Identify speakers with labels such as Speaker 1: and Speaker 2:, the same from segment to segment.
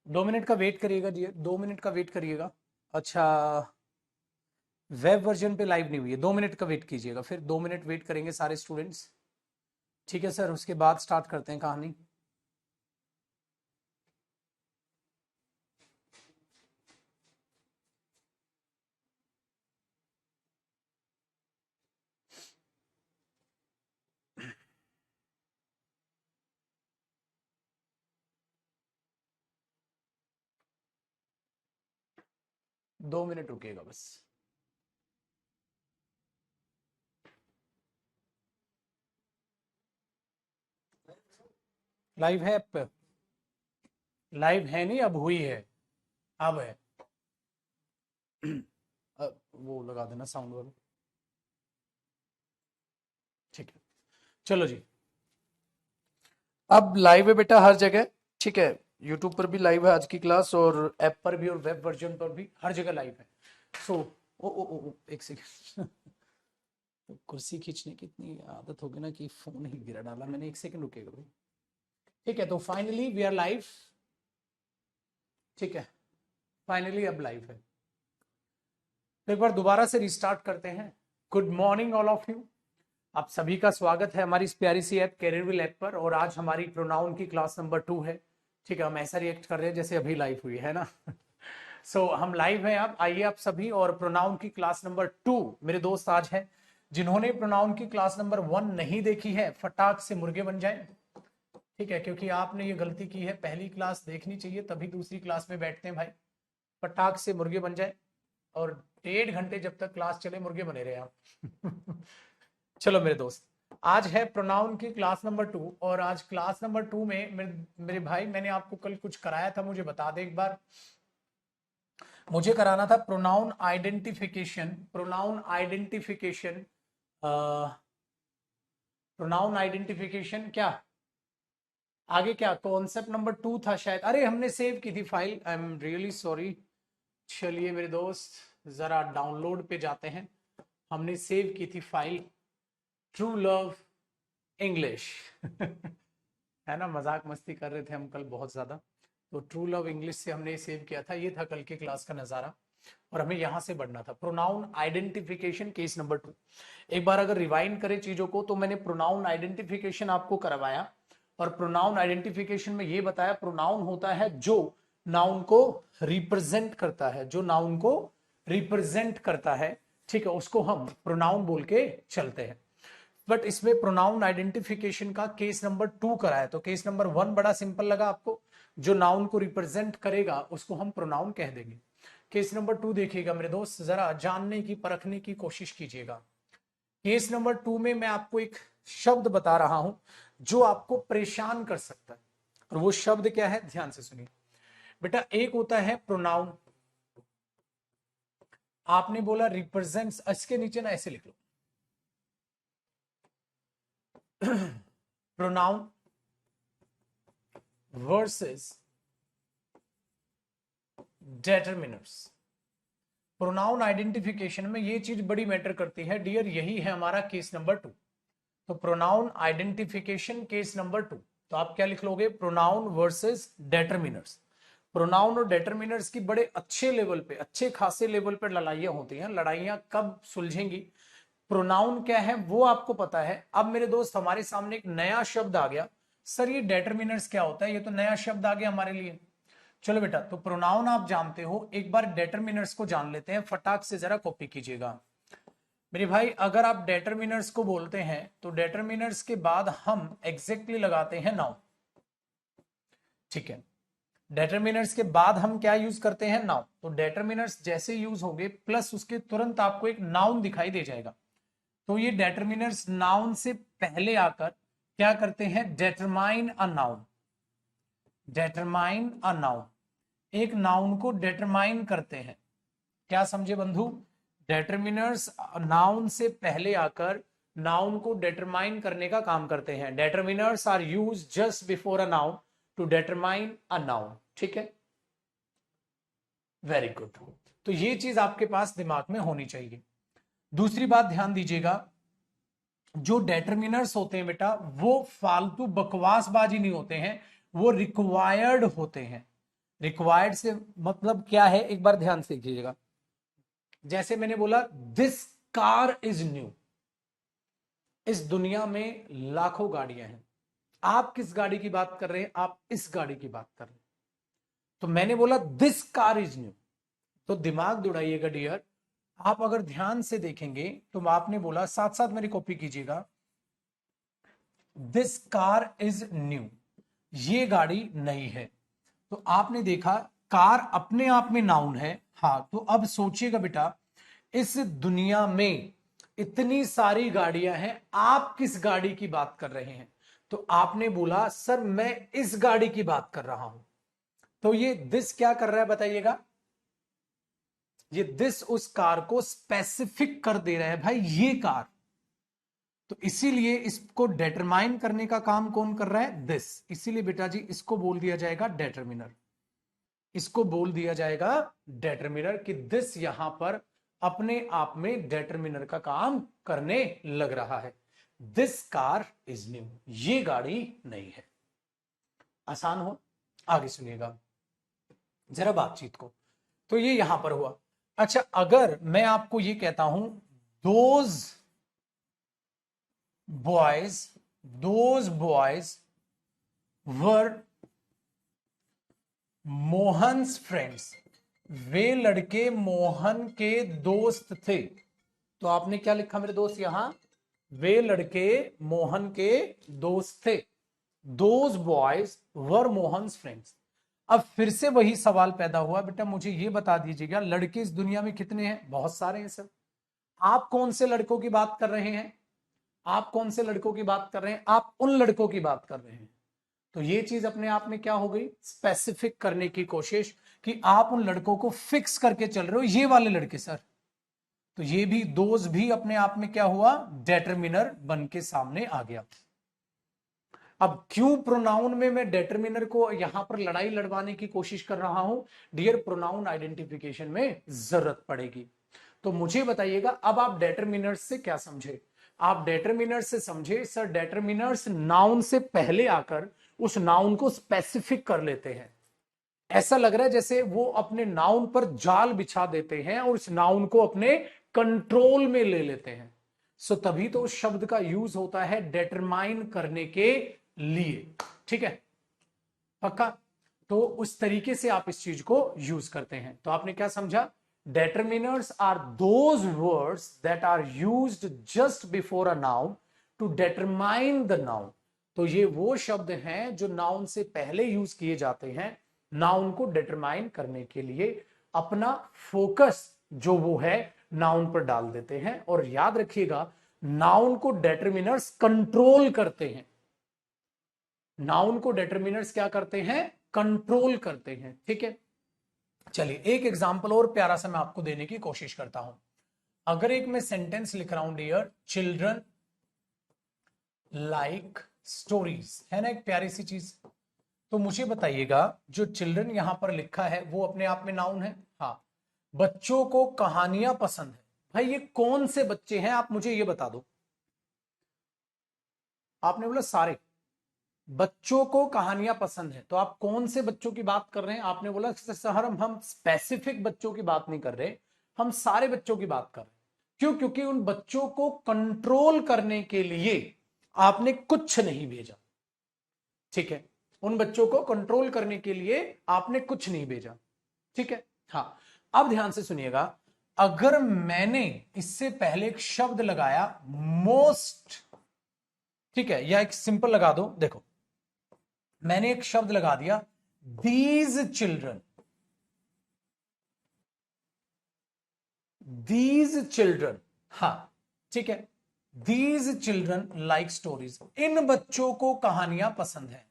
Speaker 1: 2 minute का wait करिएगा जी, 2 minute का वेट करिएगा। अच्छा, वेब वर्जन पे लाइव नहीं हुई है, 2 मिनट का वेट कीजिएगा, फिर 2 मिनट वेट करेंगे सारे स्टूडेंट्स। ठीक है सर, उसके बाद स्टार्ट करते हैं कहानी। दो मिनट रुकिएगा बस। लाइव है ऐप पे? लाइव है नहीं, अब हुई है, अब है। वो लगा देना साउंड वाला। ठीक है, चलो जी, अब लाइव है बेटा हर जगह। ठीक है, यूट्यूब पर भी लाइव है आज की क्लास, और ऐप पर भी, और वेब वर्जन पर भी, हर जगह लाइव है। सो ओ एक सेकेंड। तो कुर्सी खींचने की इतनी आदत होगी ना कि फोन ही गिरा डाला मैंने। एक सेकेंड रुकेगा भाई। ठीक है, तो फाइनली वी आर लाइव। ठीक है, फाइनली अब लाइव है। तो एक बार दोबारा से रिस्टार्ट करते हैं। Good morning all of you. आप सभी का स्वागत है हमारी इस प्यारी सी ऐप कैरियरविल ऐप पर, और आज हमारी प्रोनाउन की क्लास नंबर 2 है। ठीक है, हम ऐसा रिएक्ट कर रहे हैं जैसे अभी लाइव हुई है ना। सो हम लाइव हैं, आप आइए आप सभी। और प्रोनाउन की क्लास नंबर 2 मेरे दोस्त आज हैं। जिन्होंने प्रोनाउन की क्लास नंबर 1 नहीं देखी है, फटाक से मुर्गे बन जाए। ठीक है, क्योंकि आपने ये गलती की है, पहली क्लास देखनी चाहिए तभी दूसरी क्लास में बैठते हैं भाई। फटाक से मुर्गे बन जाए, और 1.5 घंटे जब तक क्लास चले मुर्गे बने रहे आप। चलो मेरे दोस्त, आज है प्रोनाउन की क्लास नंबर 2, और आज क्लास नंबर 2 में मेरे भाई, मैंने आपको कल कुछ कराया था, मुझे बता दे एक बार। मुझे कराना था pronoun identification. Pronoun identification, pronoun identification क्या आगे, क्या कॉन्सेप्ट नंबर 2 था शायद। अरे हमने सेव की थी file, I am really sorry. चलिए मेरे दोस्त, जरा डाउनलोड पे जाते हैं। हमने सेव की थी फाइल ट्रू लव इंग्लिश। है ना, मजाक मस्ती कर रहे थे हम कल बहुत ज्यादा। तो ट्रू लव इंग्लिश से हमने सेव किया था, ये था कल की क्लास का नजारा, और हमें यहां से बढ़ना था। Pronoun identification case number 2। एक बार अगर रिवाइंड करें चीजों को, तो मैंने प्रोनाउन आइडेंटिफिकेशन आपको करवाया, और प्रोनाउन आइडेंटिफिकेशन में ये बताया, प्रोनाउन होता है जो नाउन को रिप्रेजेंट करता है, जो नाउन को रिप्रेजेंट करता है। ठीक है, उसको हम प्रोनाउन बोल के चलते हैं। बट इसमें प्रोनाउन आइडेंटिफिकेशन का केस नंबर 2 कराया, तो केस नंबर 1 बड़ा सिंपल लगा आपको, जो नाउन को रिप्रेजेंट करेगा उसको हम प्रोनाउन कह देंगे। केस नंबर 2 देखिएगा मेरे दोस्त, जरा जानने की परखने की कोशिश कीजिएगा। केस नंबर 2 में मैं आपको एक शब्द बता रहा हूं जो आपको परेशान कर सकता है, और वो शब्द क्या है, ध्यान से सुनिए बेटा। एक होता है प्रोनाउन, आपने बोला रिप्रेजेंट्स, इसके नीचे ना ऐसे लिख लो, प्रोनाउन वर्सेस डेटरमिनर्स। प्रोनाउन आइडेंटिफिकेशन में ये चीज बड़ी मैटर करती है डियर, यही है हमारा केस नंबर 2। तो प्रोनाउन आइडेंटिफिकेशन केस नंबर 2, तो आप क्या लिख लोगे, प्रोनाउन वर्सेस डेटरमिनर्स। प्रोनाउन और डेटरमिनर्स की बड़े अच्छे लेवल पे, अच्छे खासे लेवल पे लड़ाइयां होती हैं। लड़ाइयां कब सुलझेंगी, प्रोनाउन क्या है वो आपको पता है। अब मेरे दोस्त, हमारे सामने एक नया शब्द आ गया, सर ये डेटरमिनर्स क्या होता है, ये तो नया शब्द आ गया हमारे लिए। चलो बेटा, तो प्रोनाउन आप जानते हो, एक बार डेटरमिनर्स को जान लेते हैं, फटाक से जरा कॉपी कीजिएगा मेरे भाई। अगर आप डेटरमिनर्स को बोलते हैं, तो डेटरमिनर्स के बाद हम एग्जैक्टली लगाते हैं नाउन। ठीक है, डेटरमिनर्स के बाद हम क्या यूज करते हैं, नाउन। तो डेटरमिनर्स जैसे यूज होंगे, प्लस उसके तुरंत आपको एक नाउन दिखाई दे जाएगा। तो ये डेटरमिनर्स नाउन से पहले आकर क्या करते हैं, determine a noun. Determine a noun, एक नाउन को डेटरमाइन करते हैं। क्या समझे बंधु, डेटरमिनर्स नाउन से पहले आकर नाउन को डेटरमाइन करने का काम करते हैं। Determiners are use just before a noun to determine a noun. ठीक है, वेरी गुड। तो ये चीज आपके पास दिमाग में होनी चाहिए। दूसरी बात ध्यान दीजिएगा, जो डेटर्मिनर्स होते हैं बेटा वो फालतू बकवासबाजी नहीं होते हैं, वो रिक्वायर्ड होते हैं। रिक्वायर्ड से मतलब क्या है, एक बार ध्यान से देखिएगा। जैसे मैंने बोला दिस कार इज न्यू, इस दुनिया में लाखों गाड़ियां हैं, आप किस गाड़ी की बात कर रहे हैं, आप इस गाड़ी की बात कर रहे हैं। तो मैंने बोला दिस कार इज न्यू, तो दिमाग दौड़ाइएगा डियर। आप अगर ध्यान से देखेंगे तो आपने बोला, साथ साथ मेरी कॉपी कीजिएगा, दिस कार इज न्यू, ये गाड़ी नई है। तो आपने देखा कार अपने आप में नाउन है। हाँ, तो अब सोचिएगा बेटा, इस दुनिया में इतनी सारी गाड़ियां हैं, आप किस गाड़ी की बात कर रहे हैं। तो आपने बोला सर मैं इस गाड़ी की बात कर रहा हूं। तो ये दिस क्या कर रहा है बताइएगा, ये दिस उस कार को स्पेसिफिक कर दे रहा है, भाई ये कार। तो इसीलिए इसको डिटरमाइन करने का काम कौन कर रहा है, दिस। इसीलिए बेटा जी इसको बोल दिया जाएगा डिटरमिनर, इसको बोल दिया जाएगा डिटरमिनर, कि दिस यहां पर अपने आप में डिटरमिनर का काम करने लग रहा है। दिस कार इज न्यू, ये गाड़ी नई है। आसान हो, आगे सुनिएगा जरा बातचीत को। तो ये यहां पर हुआ। अच्छा, अगर मैं आपको ये कहता हूं those boys, those boys were Mohan's friends, वे लड़के मोहन के दोस्त थे। तो आपने क्या लिखा मेरे दोस्त यहां, वे लड़के मोहन के दोस्त थे। Those boys were Mohan's friends. अब फिर से वही सवाल पैदा हुआ, बेटा मुझे ये बता दीजिएगा लड़के इस दुनिया में कितने हैं, बहुत सारे हैं सर। आप कौन से लड़कों की बात कर रहे हैं, आप कौन से लड़कों की बात कर रहे हैं, आप उन लड़कों की बात कर रहे हैं। तो ये चीज अपने आप में क्या हो गई, स्पेसिफिक करने की कोशिश, कि आप उन लड़कों को फिक्स करके चल रहे हो, ये वाले लड़के सर। तो ये भी दोज भी अपने आप में क्या हुआ, डेटरमिनर बन के सामने आ गया। अब क्यों प्रोनाउन में मैं डेटरमिनर को यहां पर लड़ाई लड़वाने की कोशिश कर रहा हूं, डियर प्रोनाउन आइडेंटिफिकेशन में जरूरत पड़ेगी। तो मुझे बताइएगा अब आप डेटरमिनर्स से क्या समझे। आप डेटरमिनर्स से समझे सर, डेटरमिनर्स नाउन से पहले आकर उस नाउन को स्पेसिफिक कर लेते हैं। ऐसा लग रहा है जैसे वो अपने नाउन पर जाल बिछा देते हैं और उस नाउन को अपने कंट्रोल में ले लेते हैं। सो तभी तो उस शब्द का यूज होता है डेटरमाइन करने के लिए। ठीक है, पक्का। तो उस तरीके से आप इस चीज को यूज करते हैं। तो आपने क्या समझा, determiners are those words that are used just before a noun to determine the noun। तो ये वो शब्द हैं जो नाउन से पहले यूज किए जाते हैं नाउन को डिटरमाइन करने के लिए, अपना फोकस जो वो है नाउन पर डाल देते हैं। और याद रखिएगा नाउन को डिटरमिनर्स कंट्रोल करते हैं, नाउन को डिटरमिनर्स क्या करते हैं, कंट्रोल करते हैं। ठीक है, चलिए एक एग्जांपल और प्यारा सा मैं आपको देने की कोशिश करता हूं। अगर एक मैं सेंटेंस लिख रहा हूं, डियर चिल्ड्रन लाइक स्टोरीज, है ना एक प्यारी सी चीज। तो मुझे बताइएगा जो चिल्ड्रन यहां पर लिखा है वो अपने आप में नाउन है। हाँ, बच्चों को कहानियां पसंद है, भाई ये कौन से बच्चे हैं आप मुझे ये बता दो। आपने बोला सारे बच्चों को कहानियां पसंद है, तो आप कौन से बच्चों की बात कर रहे हैं। आपने बोला सर हम स्पेसिफिक बच्चों की बात नहीं कर रहे, हम सारे बच्चों की बात कर रहे हैं। क्यों, क्योंकि उन बच्चों को कंट्रोल करने के लिए आपने कुछ नहीं भेजा। ठीक है, उन बच्चों को कंट्रोल करने के लिए आपने कुछ नहीं भेजा। ठीक है, हाँ अब ध्यान से सुनिएगा, अगर मैंने इससे पहले एक शब्द लगाया मोस्ट, ठीक है, या एक सिंपल लगा दो, देखो मैंने एक शब्द लगा दिया दीज चिल्ड्रन, दीज चिल्ड्रन, हाँ ठीक है, दीज चिल्ड्रन लाइक स्टोरीज, इन बच्चों को कहानियां पसंद है,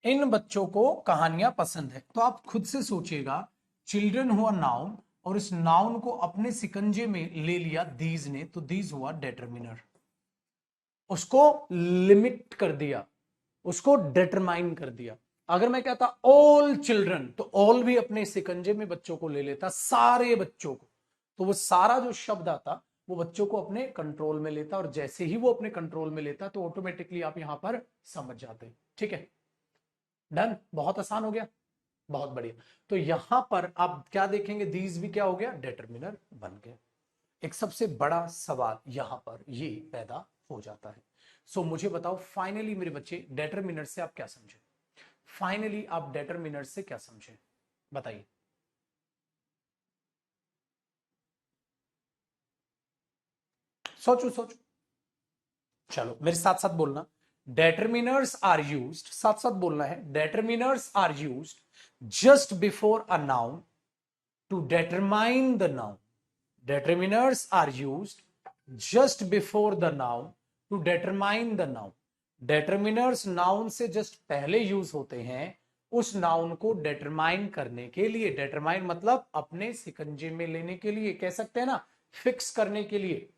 Speaker 1: इन बच्चों को कहानियां पसंद है। तो आप खुद से सोचिएगा, चिल्ड्रन हुआ नाउन और इस नाउन को अपने सिकंजे में ले लिया दीज ने, तो दीज हुआ डिटरमिनर, उसको लिमिट कर दिया, उसको डिटरमाइन कर दिया। अगर मैं कहता ऑल चिल्ड्रन, तो ऑल भी अपने सिकंजे में बच्चों को ले लेता, सारे बच्चों को, तो वो सारा जो शब्द आता वो बच्चों को अपने कंट्रोल में लेता, और जैसे ही वो अपने कंट्रोल में लेता तो ऑटोमेटिकली आप यहां पर समझ जाते हैं। ठीक है, डन, बहुत आसान हो गया, बहुत बढ़िया। तो यहां पर आप क्या देखेंगे, दीज भी क्या हो गया, डिटरमिनर बन गया। एक सबसे बड़ा सवाल यहां पर ये पैदा हो जाता है। सो मुझे बताओ फाइनली मेरे बच्चे, डिटरमिनर से आप क्या समझे, फाइनली आप डिटरमिनर से क्या समझे, बताइए। सोचो सोचो, चलो मेरे साथ साथ बोलना। डेटरमिनर्स आर यूज्ड, साथ साथ बोलना है, determiners are used just before a noun to determine the noun. Determiners are used just before the noun to determine the noun. Determiners noun से just पहले यूज होते हैं उस नाउन को डिटरमाइन करने के लिए। डिटरमाइन मतलब अपने सिकंजे में लेने के लिए, कह सकते हैं ना, फिक्स करने के लिए।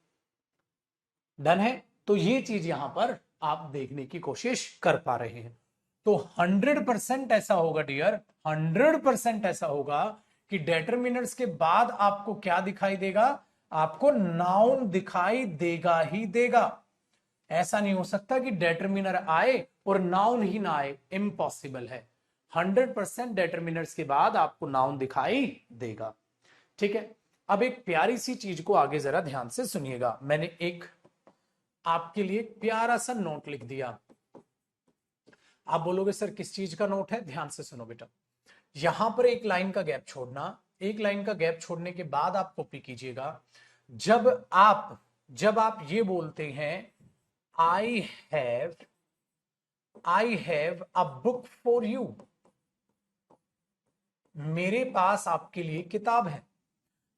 Speaker 1: डन है, तो ये चीज यहां पर आप देखने की कोशिश कर पा रहे हैं। तो 100% ऐसा होगा डियर, 100% ऐसा होगा कि डेटरमिनर्स के बाद आपको क्या दिखाई देगा, आपको नाउन दिखाई देगा ही देगा। ऐसा नहीं हो सकता कि डेटरमिनर आए और नाउन ही ना आए, इम्पॉसिबल है। 100% डेटरमिनर्स के बाद आपको नाउन दिखाई देगा। ठीक है, अब एक प्यारी सी चीज को आगे जरा ध्यान से सुनिएगा। मैंने एक आपके लिए प्यारा सा नोट लिख दिया। आप बोलोगे सर किस चीज का नोट है, ध्यान से सुनो बेटा। यहां पर एक लाइन का गैप छोड़ना, एक लाइन का गैप छोड़ने के बाद आप कॉपी कीजिएगा। जब आप ये बोलते हैं I have a book for you, मेरे पास आपके लिए किताब है।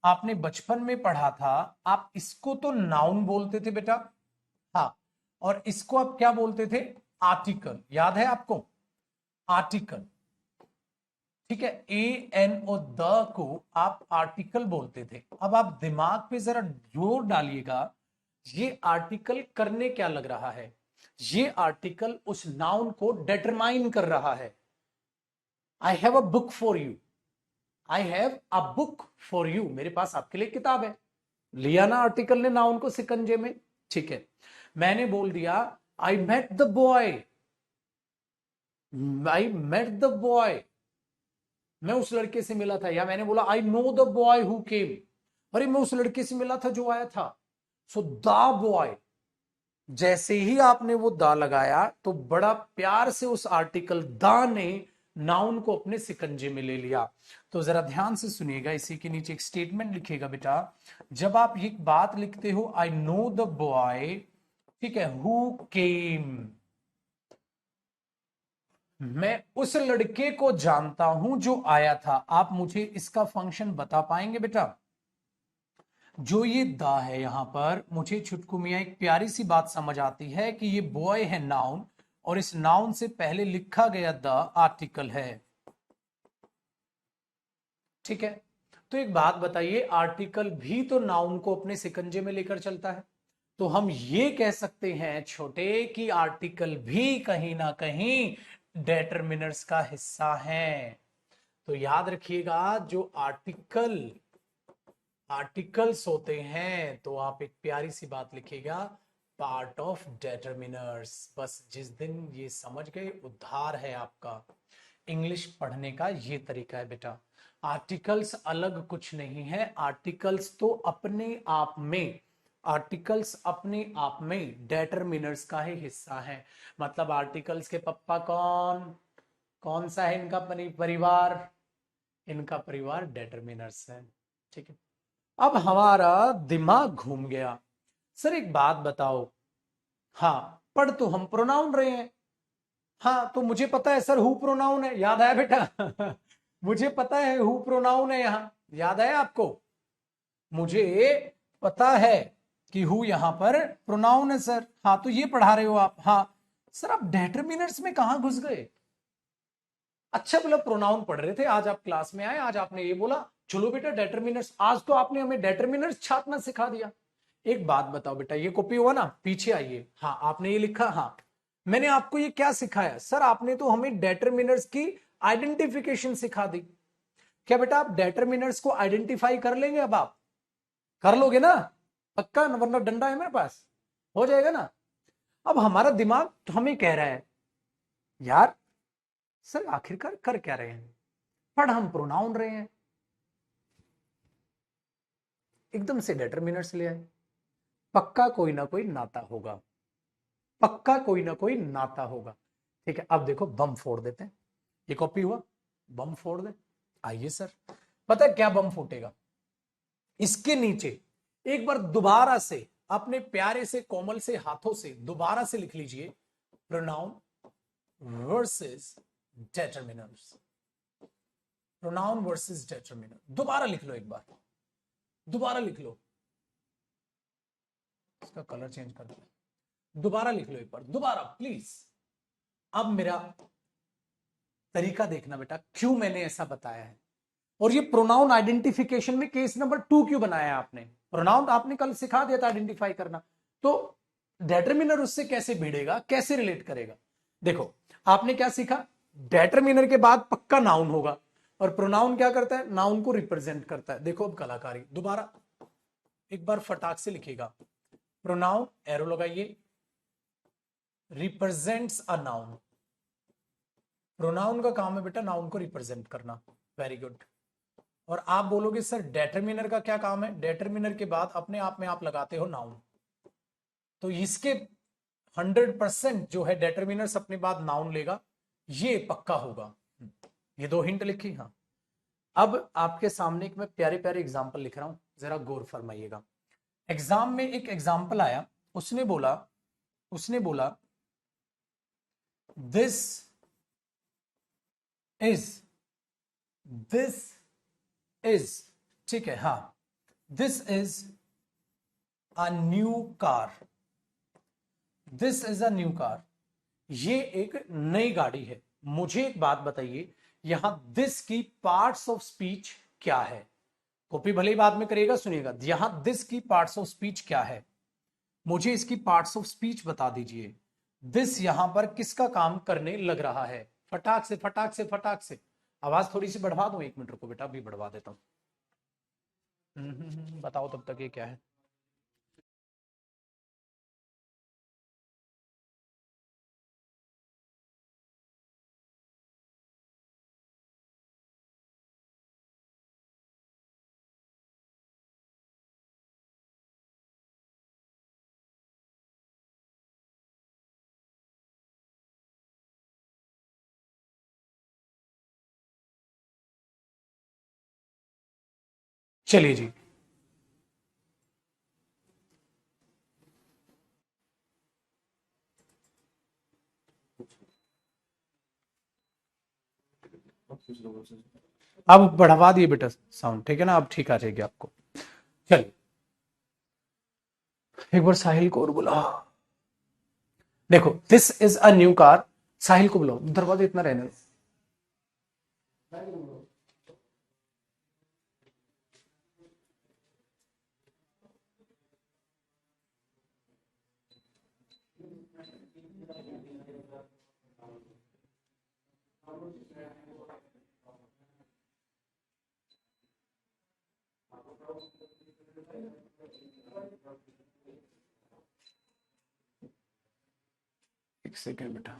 Speaker 1: आपने बचपन में पढ़ा था, आप इसको तो नाउन बोलते थे बेटा, हाँ, और इसको आप क्या बोलते थे, आर्टिकल, याद है आपको, आर्टिकल। ठीक है, ए एन और द को आप आर्टिकल बोलते थे। अब आप दिमाग पे जरा जोर डालिएगा, ये आर्टिकल करने क्या लग रहा है, ये आर्टिकल उस नाउन को डिटरमाइन कर रहा है। I have a book for you, I have a book for you, मेरे पास आपके लिए किताब है। लिया ना आर्टिकल ने नाउन को सिकंजे में। ठीक है, मैंने बोल दिया I met the boy, I met the boy, मैं उस लड़के से मिला था, या मैंने बोला I know the boy who came, अरे मैं उस लड़के से मिला था जो आया था। सो द बॉय, जैसे ही आपने वो दा लगाया तो बड़ा प्यार से उस आर्टिकल दा ने नाउन को अपने सिकंजे में ले लिया। तो जरा ध्यान से सुनिएगा, इसी के नीचे एक स्टेटमेंट लिखेगा बेटा। जब आप ये बात लिखते हो आई नो द बॉय, ठीक है, हु केम, मैं उस लड़के को जानता हूं जो आया था। आप मुझे इसका फंक्शन बता पाएंगे बेटा? जो ये दा है यहां पर, मुझे छुटकू मियां एक प्यारी सी बात समझ आती है कि ये बॉय है नाउन, और इस नाउन से पहले लिखा गया द आर्टिकल है। ठीक है, तो एक बात बताइए, आर्टिकल भी तो नाउन को अपने सिकंजे में लेकर चलता है। तो हम ये कह सकते हैं छोटे कि आर्टिकल भी कहीं ना कहीं डेटरमिनर्स का हिस्सा है। तो याद रखिएगा, जो आर्टिकल्स होते हैं, तो आप एक प्यारी सी बात लिखिएगा, पार्ट ऑफ डेटरमिनर्स। बस जिस दिन ये समझ गए, उद्धार है आपका। इंग्लिश पढ़ने का ये तरीका है बेटा। आर्टिकल्स अलग कुछ नहीं है, आर्टिकल्स तो अपने आप में, आर्टिकल्स अपने आप में डेटरमिनर्स का ही हिस्सा है। मतलब आर्टिकल्स के पप्पा कौन, कौन सा है इनका परिवार, इनका परिवार डेटरमिनर्स है। ठीक है, अब हमारा दिमाग घूम गया। सर एक बात बताओ, हाँ पढ़ तो हम प्रोनाउन रहे हैं, हाँ तो मुझे पता है सर हु प्रोनाउन है, याद आया बेटा मुझे पता है हु प्रोनाउन है, यहां याद आया आपको, मुझे पता है कि हु यहां पर प्रोनाउन है सर। हाँ तो ये पढ़ा रहे हो आप, हाँ सर आप डेटरमिनर्स में कहां घुस गए? अच्छा मतलब प्रोनाउन पढ़ रहे थे, आज आप क्लास में आए, आज आपने ये बोला चलो बेटा डेटरमिनर्स, आज तो आपने हमें डेटरमिनर्स छापना सिखा दिया। एक बात बताओ बेटा, ये कॉपी हुआ ना, पीछे आइए, हाँ आपने ये लिखा, हाँ मैंने आपको ये क्या सिखाया? सर आपने तो हमें डेटरमिनर्स की आइडेंटिफिकेशन सिखा दी। क्या बेटा आप डेटरमिनर्स को आइडेंटिफाई कर लेंगे? अब आप कर लोगे ना? पक्का, वरना डंडा है मेरे पास, हो जाएगा ना। अब हमारा दिमाग तो हमें कह रहा है यार सर आखिरकार कर क्या रहे हैं, पढ़ हम प्रोनाउन रहे हैं, एकदम से डिटरमिनर्स ले आए, पक्का कोई ना कोई नाता होगा, पक्का कोई ना कोई नाता होगा। ठीक है, अब देखो बम फोड़ देते हैं, ये कॉपी हुआ, बम फोड़ दे। आइए सर, पता है क्या बम फूटेगा, इसके नीचे एक बार दोबारा से अपने प्यारे से कोमल से हाथों से दोबारा से लिख लीजिए pronoun versus determiners, pronoun versus determiner. दोबारा लिख लो, एक बार दोबारा लिख लो, इसका कलर चेंज कर दो, दोबारा लिख लो एक बार, दोबारा प्लीज। अब मेरा तरीका देखना बेटा, क्यों मैंने ऐसा बताया है, और ये प्रोनाउन आइडेंटिफिकेशन में केस नंबर 2 क्यों बनाया आपने। प्रोनाउन आपने कल सिखा दिया था आइडेंटिफाई करना, तो डिटरमिनर उससे कैसे भिड़ेगा, कैसे रिलेट करेगा। देखो आपने क्या सीखा, डिटरमिनर के बाद पक्का नाउन होगा, और प्रोनाउन क्या करता है, नाउन को रिप्रेजेंट करता है। देखो अब कलाकारी, दोबारा एक बार फटाक से लिखेगा, प्रोनाउन एरो लगाइए, रिप्रेजेंट्स अ नाउन। प्रोनाउन का काम है बेटा नाउन को रिप्रेजेंट करना, वेरी गुड। और आप बोलोगे सर डिटरमिनर का क्या काम है, डिटरमिनर के बाद अपने आप में आप लगाते हो नाउन, तो इसके 100% जो है डिटरमिनर्स अपने बाद नाउन लेगा, ये पक्का होगा। ये 2 हिंट लिखी। हाँ, अब आपके सामने एक मैं प्यारे प्यारे एग्जाम्पल लिख रहा हूं, जरा गौर फरमाइएगा। एग्जाम में एक एग्जाम्पल आया, उसने बोला दिस इज, ठीक है, हाँ, this is a new car, this is a new car, ये एक नई गाड़ी है। मुझे एक बात बताइए, यहां दिस की पार्ट्स ऑफ स्पीच क्या है, कॉपी भले ही बाद में करिएगा, सुनिएगा, यहां दिस की पार्ट्स ऑफ स्पीच क्या है, मुझे इसकी पार्ट्स ऑफ स्पीच बता दीजिए। दिस यहां पर किसका काम करने लग रहा है, फटाक से फटाक से फटाक से। आवाज थोड़ी सी बढ़वा दो, 1 मिनट रुको बेटा, अभी बढ़वा देता हूं। बताओ तब तक ये क्या है। चलिए जी, अब बढ़वा दिए बेटा साउंड, ठीक है ना, अब ठीक आ जाएगी आपको। चलिए एक बार साहिल को और बुला, देखो this is a new car, Sahil को बुलाओ, दरवाजा इतना रहने दो। एक सेकेंड बेटा,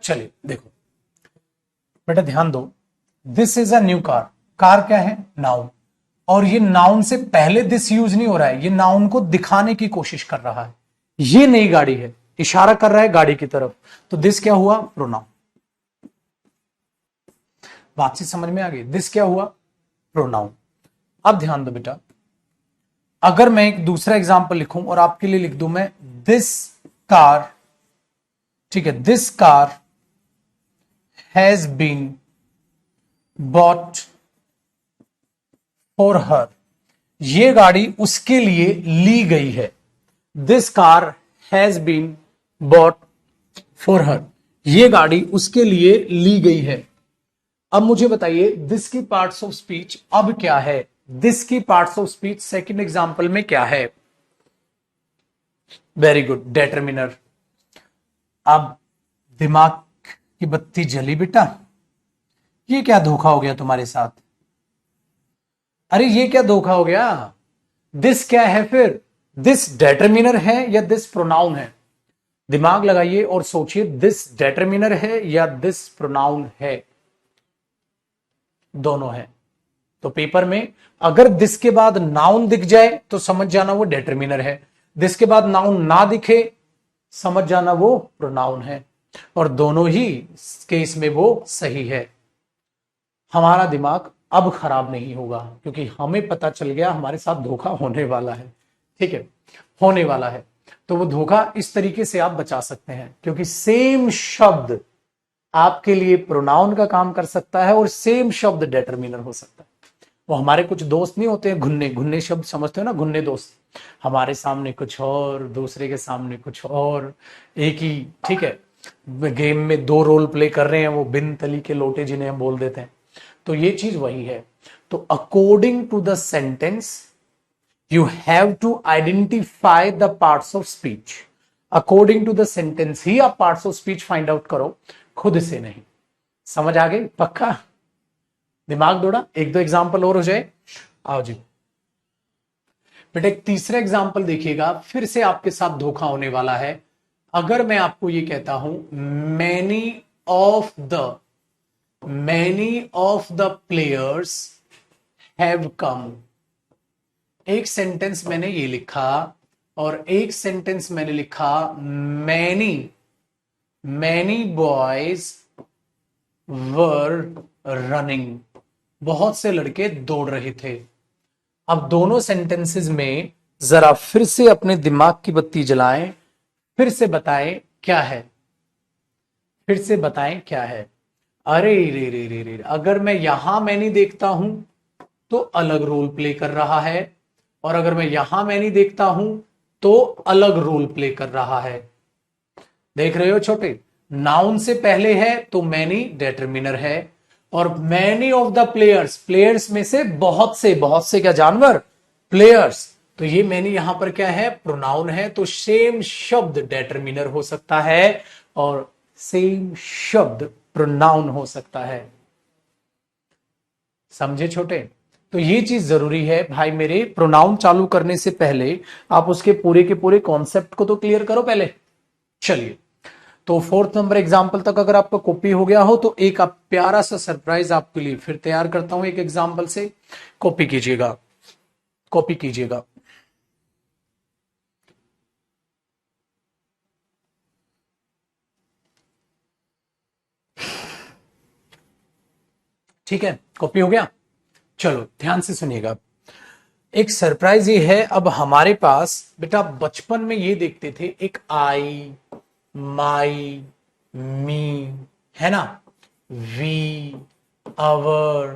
Speaker 1: चलिए देखो बेटा ध्यान दो, this is a new car, car क्या है, नाउन, और ये नाउन से पहले दिस यूज नहीं हो रहा है, ये नाउन को दिखाने की कोशिश कर रहा है, ये नई गाड़ी है, इशारा कर रहा है गाड़ी की तरफ, तो दिस क्या हुआ, प्रोनाउन। बात से समझ में आ गई, दिस क्या हुआ, प्रोनाउन। अब ध्यान दो बेटा, अगर मैं एक दूसरा एग्जांपल लिखूं और आपके लिए लिख दूं मैं दिस कार, ठीक है, this car has been bought for her, ये गाड़ी उसके लिए ली गई है, this car has been bought for her, ये गाड़ी उसके लिए ली गई है। अब मुझे बताइए दिस की पार्ट्स ऑफ स्पीच अब क्या है, दिस की parts of speech second example में क्या है, वेरी गुड, डेटर्मिनर। अब दिमाग की बत्ती जली बेटा, ये क्या धोखा हो गया तुम्हारे साथ? अरे ये क्या धोखा हो गया? दिस क्या है फिर? दिस डेटर्मिनर है या दिस प्रोनाउन है? दिमाग लगाइए और सोचिए, दिस डेटर्मिनर है या दिस प्रोनाउन है? दोनों है। तो पेपर में अगर दिस के बाद नाउन दिख जाए तो समझ जाना वो डेटर्मिनर है, दिस के बाद नाउन ना दिखे समझ जाना वो प्रोनाउन है, और दोनों ही केस में वो सही है। हमारा दिमाग अब खराब नहीं होगा क्योंकि हमें पता चल गया हमारे साथ धोखा होने वाला है। ठीक है, होने वाला है। तो वो धोखा इस तरीके से आप बचा सकते हैं, क्योंकि सेम शब्द आपके लिए प्रोनाउन का काम कर सकता है और सेम शब्द डेटर्मिनर हो सकता है। वो हमारे कुछ दोस्त नहीं होते हैं, घुन्ने घुन्ने शब्द समझते हो ना, घुन्ने दोस्त, हमारे सामने कुछ और दूसरे के सामने कुछ और, एक ही, ठीक है, गेम में दो रोल प्ले कर रहे हैं, वो बिन तली के लोटे जिन्हें हम बोल देते हैं। तो ये चीज वही है। तो according to the sentence you have to identify the parts of speech. According to the sentence ही आप parts of speech find out करो, खुद से नहीं। समझ आ गई? पक्का? दिमाग दौड़ा? एक दो एग्जाम्पल और हो जाए। आओ जी बेटा, एक तीसरा एग्जाम्पल देखिएगा, फिर से आपके साथ धोखा होने वाला है। अगर मैं आपको ये कहता हूं many of the players have come, एक सेंटेंस मैंने ये लिखा और एक सेंटेंस मैंने लिखा मैनी बॉयज वर रनिंग, बहुत से लड़के दौड़ रहे थे। अब दोनों सेंटेंसेस में जरा फिर से अपने दिमाग की बत्ती जलाएं, फिर से बताएं क्या है, फिर से बताएं क्या है। अरे रे रे रे रे, अगर मैं यहां मैनी देखता हूं तो अलग रोल प्ले कर रहा है, और अगर मैं यहां मैनी देखता हूं तो अलग रोल प्ले कर रहा है। देख रहे हो छोटे? नाउन से पहले है तो मैनी डेटर्मिनर है, और many of the players, players में से बहुत से क्या जानवर? प्लेयर्स। तो ये मैनी यहां पर क्या है? प्रोनाउन है। तो सेम शब्द डेटर्मिनर हो सकता है और सेम शब्द प्रोनाउन हो सकता है। समझे छोटे? तो ये चीज जरूरी है भाई मेरे, प्रोनाउन चालू करने से पहले आप उसके पूरे के पूरे कॉन्सेप्ट को तो क्लियर करो पहले। चलिए, तो फोर्थ नंबर एग्जाम्पल तक अगर आपका कॉपी हो गया हो तो एक आप प्यारा सा सरप्राइज आपके लिए फिर तैयार करता हूं एक एग्जाम्पल से। कॉपी कीजिएगा, कॉपी कीजिएगा। ठीक है, कॉपी हो गया? चलो ध्यान से सुनिएगा। एक सरप्राइज ये है, अब हमारे पास बेटा बचपन में ये देखते थे, एक आई, माई, मी, है ना, वी, आवर,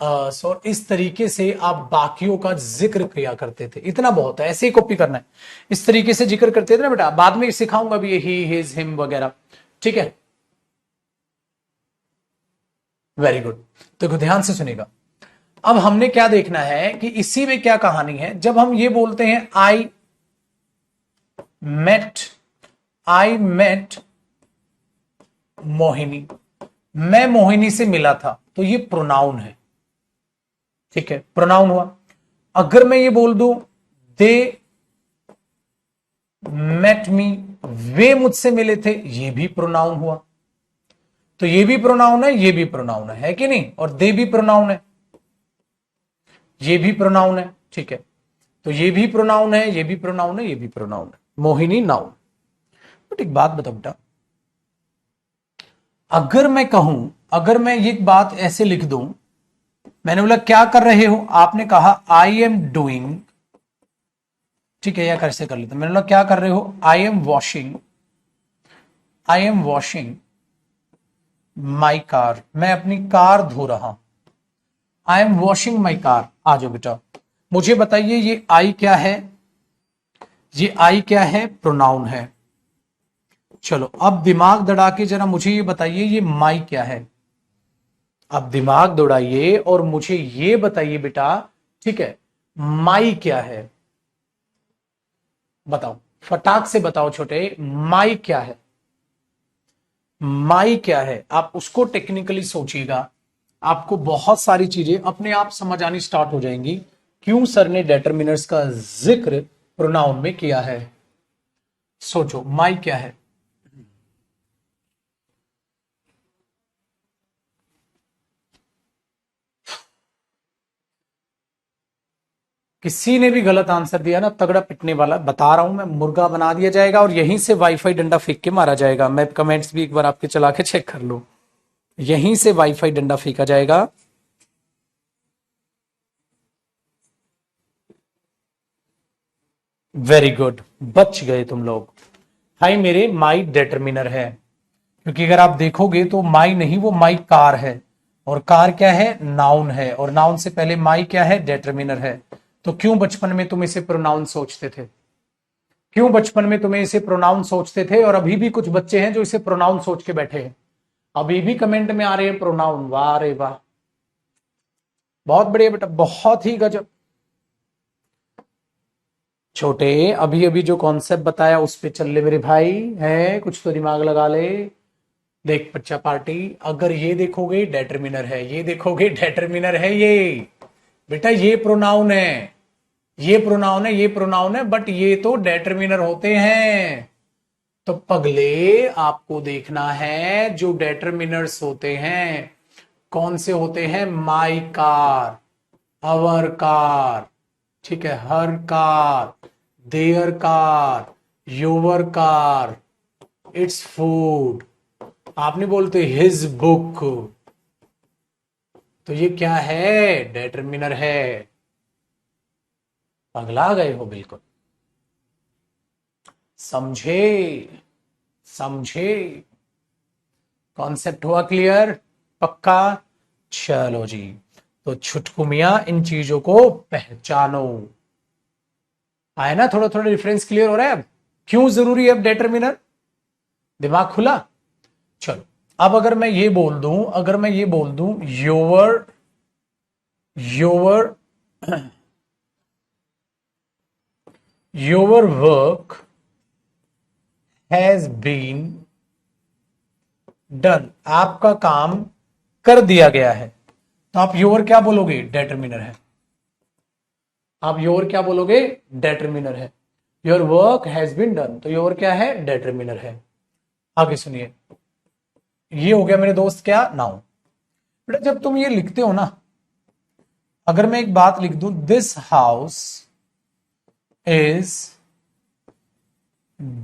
Speaker 1: अस, और इस तरीके से आप बाकियों का जिक्र किया करते थे। इतना बहुत है, ऐसे ही कॉपी करना है। इस तरीके से जिक्र करते थे ना बेटा, बाद में सिखाऊंगा भी ये ही, हिज, हिम वगैरह। ठीक है, वेरी गुड। तो ध्यान से सुनिएगा। अब हमने क्या देखना है कि इसी में क्या कहानी है। जब हम ये बोलते हैं मेट आई मेट मोहिनी, मैं मोहिनी से मिला था, तो ये प्रोनाउन है। ठीक है, प्रोनाउन हुआ। अगर मैं ये बोल दूं दे मेट मी, वे मुझसे मिले थे, ये भी प्रोनाउन हुआ। तो ये भी प्रोनाउन है, ये भी प्रोनाउन है कि नहीं? और दे भी प्रोनाउन है, ये भी प्रोनाउन है। ठीक है, तो ये भी प्रोनाउन है, ये भी प्रोनाउन है, ये भी प्रोनाउन है। मोहिनी नाउन। बट एक बात बताओ बेटा, अगर मैं कहूं, अगर मैं ये बात ऐसे लिख दूं, मैंने बोला क्या कर रहे हो, आपने कहा आई एम डूइंग, ठीक है, या कैसे कर लेते, मैंने बोला क्या कर रहे हो, I am washing, I am washing my car, मैं अपनी कार धो रहा हूं। I am washing my car. आ जाओ बेटा, मुझे बताइए ये आई क्या है? ये आई क्या है? प्रोनाउन है। चलो अब दिमाग दौड़ा के जरा मुझे ये बताइए ये माई क्या है? अब दिमाग दौड़ाइए और मुझे ये बताइए बेटा, ठीक है, माई क्या है? बताओ। फटाक से बताओ छोटे, माई क्या है? माई क्या है? आप उसको टेक्निकली सोचिएगा, आपको बहुत सारी चीजें अपने आप समझ आनी स्टार्ट हो जाएंगी। क्यों सर ने डेटरमिनर्स का जिक्र प्रोनाउन में किया है? सोचो, माई क्या है? किसी ने भी गलत आंसर दिया ना, तगड़ा पिटने वाला बता रहा हूं मैं, मुर्गा बना दिया जाएगा और यहीं से वाईफाई डंडा फेंक के मारा जाएगा। मैं कमेंट्स भी एक बार आपके चला के चेक कर लो, यहीं से वाईफाई डंडा फेंका जाएगा। वेरी गुड, बच गए तुम लोग। भाई मेरे, माई डेटरमिनर है, क्योंकि अगर आप देखोगे तो माई नहीं, वो माई कार है, और कार क्या है? नाउन है, और नाउन से पहले माई क्या है? डेटरमिनर है। तो क्यों बचपन में तुम इसे प्रोनाउन सोचते थे? क्यों बचपन में तुम्हें इसे प्रोनाउन सोचते थे? और अभी भी कुछ बच्चे हैं जो इसे प्रोनाउन सोच के बैठे हैं, अभी भी कमेंट में आ रहे हैं प्रोनाउन। वाह रे वाह, बहुत बढ़िया बेटा, बहुत ही गजब। छोटे, अभी अभी जो कॉन्सेप्ट बताया उस पे चल ले मेरे भाई, है कुछ तो दिमाग लगा ले। देख बच्चा पार्टी, अगर ये देखोगे डेटरमिनर है, ये देखोगे डेटरमिनर है, ये बेटा ये प्रोनाउन है, ये प्रोनाउन है, ये प्रोनाउन है, बट ये तो डेटरमिनर होते हैं। तो पगले, आपको देखना है जो डेटरमिनर्स होते हैं कौन से होते हैं? माई कार, अवर कार, ठीक है, her car, their car, your car, it's food. आप नहीं बोलते हिज बुक, तो ये क्या है? डेटरमिनर है। पगला गए हो बिल्कुल। समझे? समझे? कॉन्सेप्ट हुआ क्लियर? पक्का? चलो जी, तो छुटकुमिया इन चीजों को पहचानो। आए ना, थोड़ा थोड़ा डिफरेंस क्लियर हो रहा है अब? क्यों जरूरी है अब डेटरमिनर? दिमाग खुला? चलो, अब अगर मैं ये बोल दूं, अगर मैं ये बोल दूं your, your, your work has been done, आपका काम कर दिया गया है, तो आप योर क्या बोलोगे? डेटरमिनर है। आप योर क्या बोलोगे? डेटरमिनर है। Your work has been done, तो योर क्या है? डेटरमिनर है। आगे सुनिए, ये हो गया मेरे दोस्त क्या? नाउन। बेटा जब तुम ये लिखते हो ना, अगर मैं एक बात लिख दूं, this house is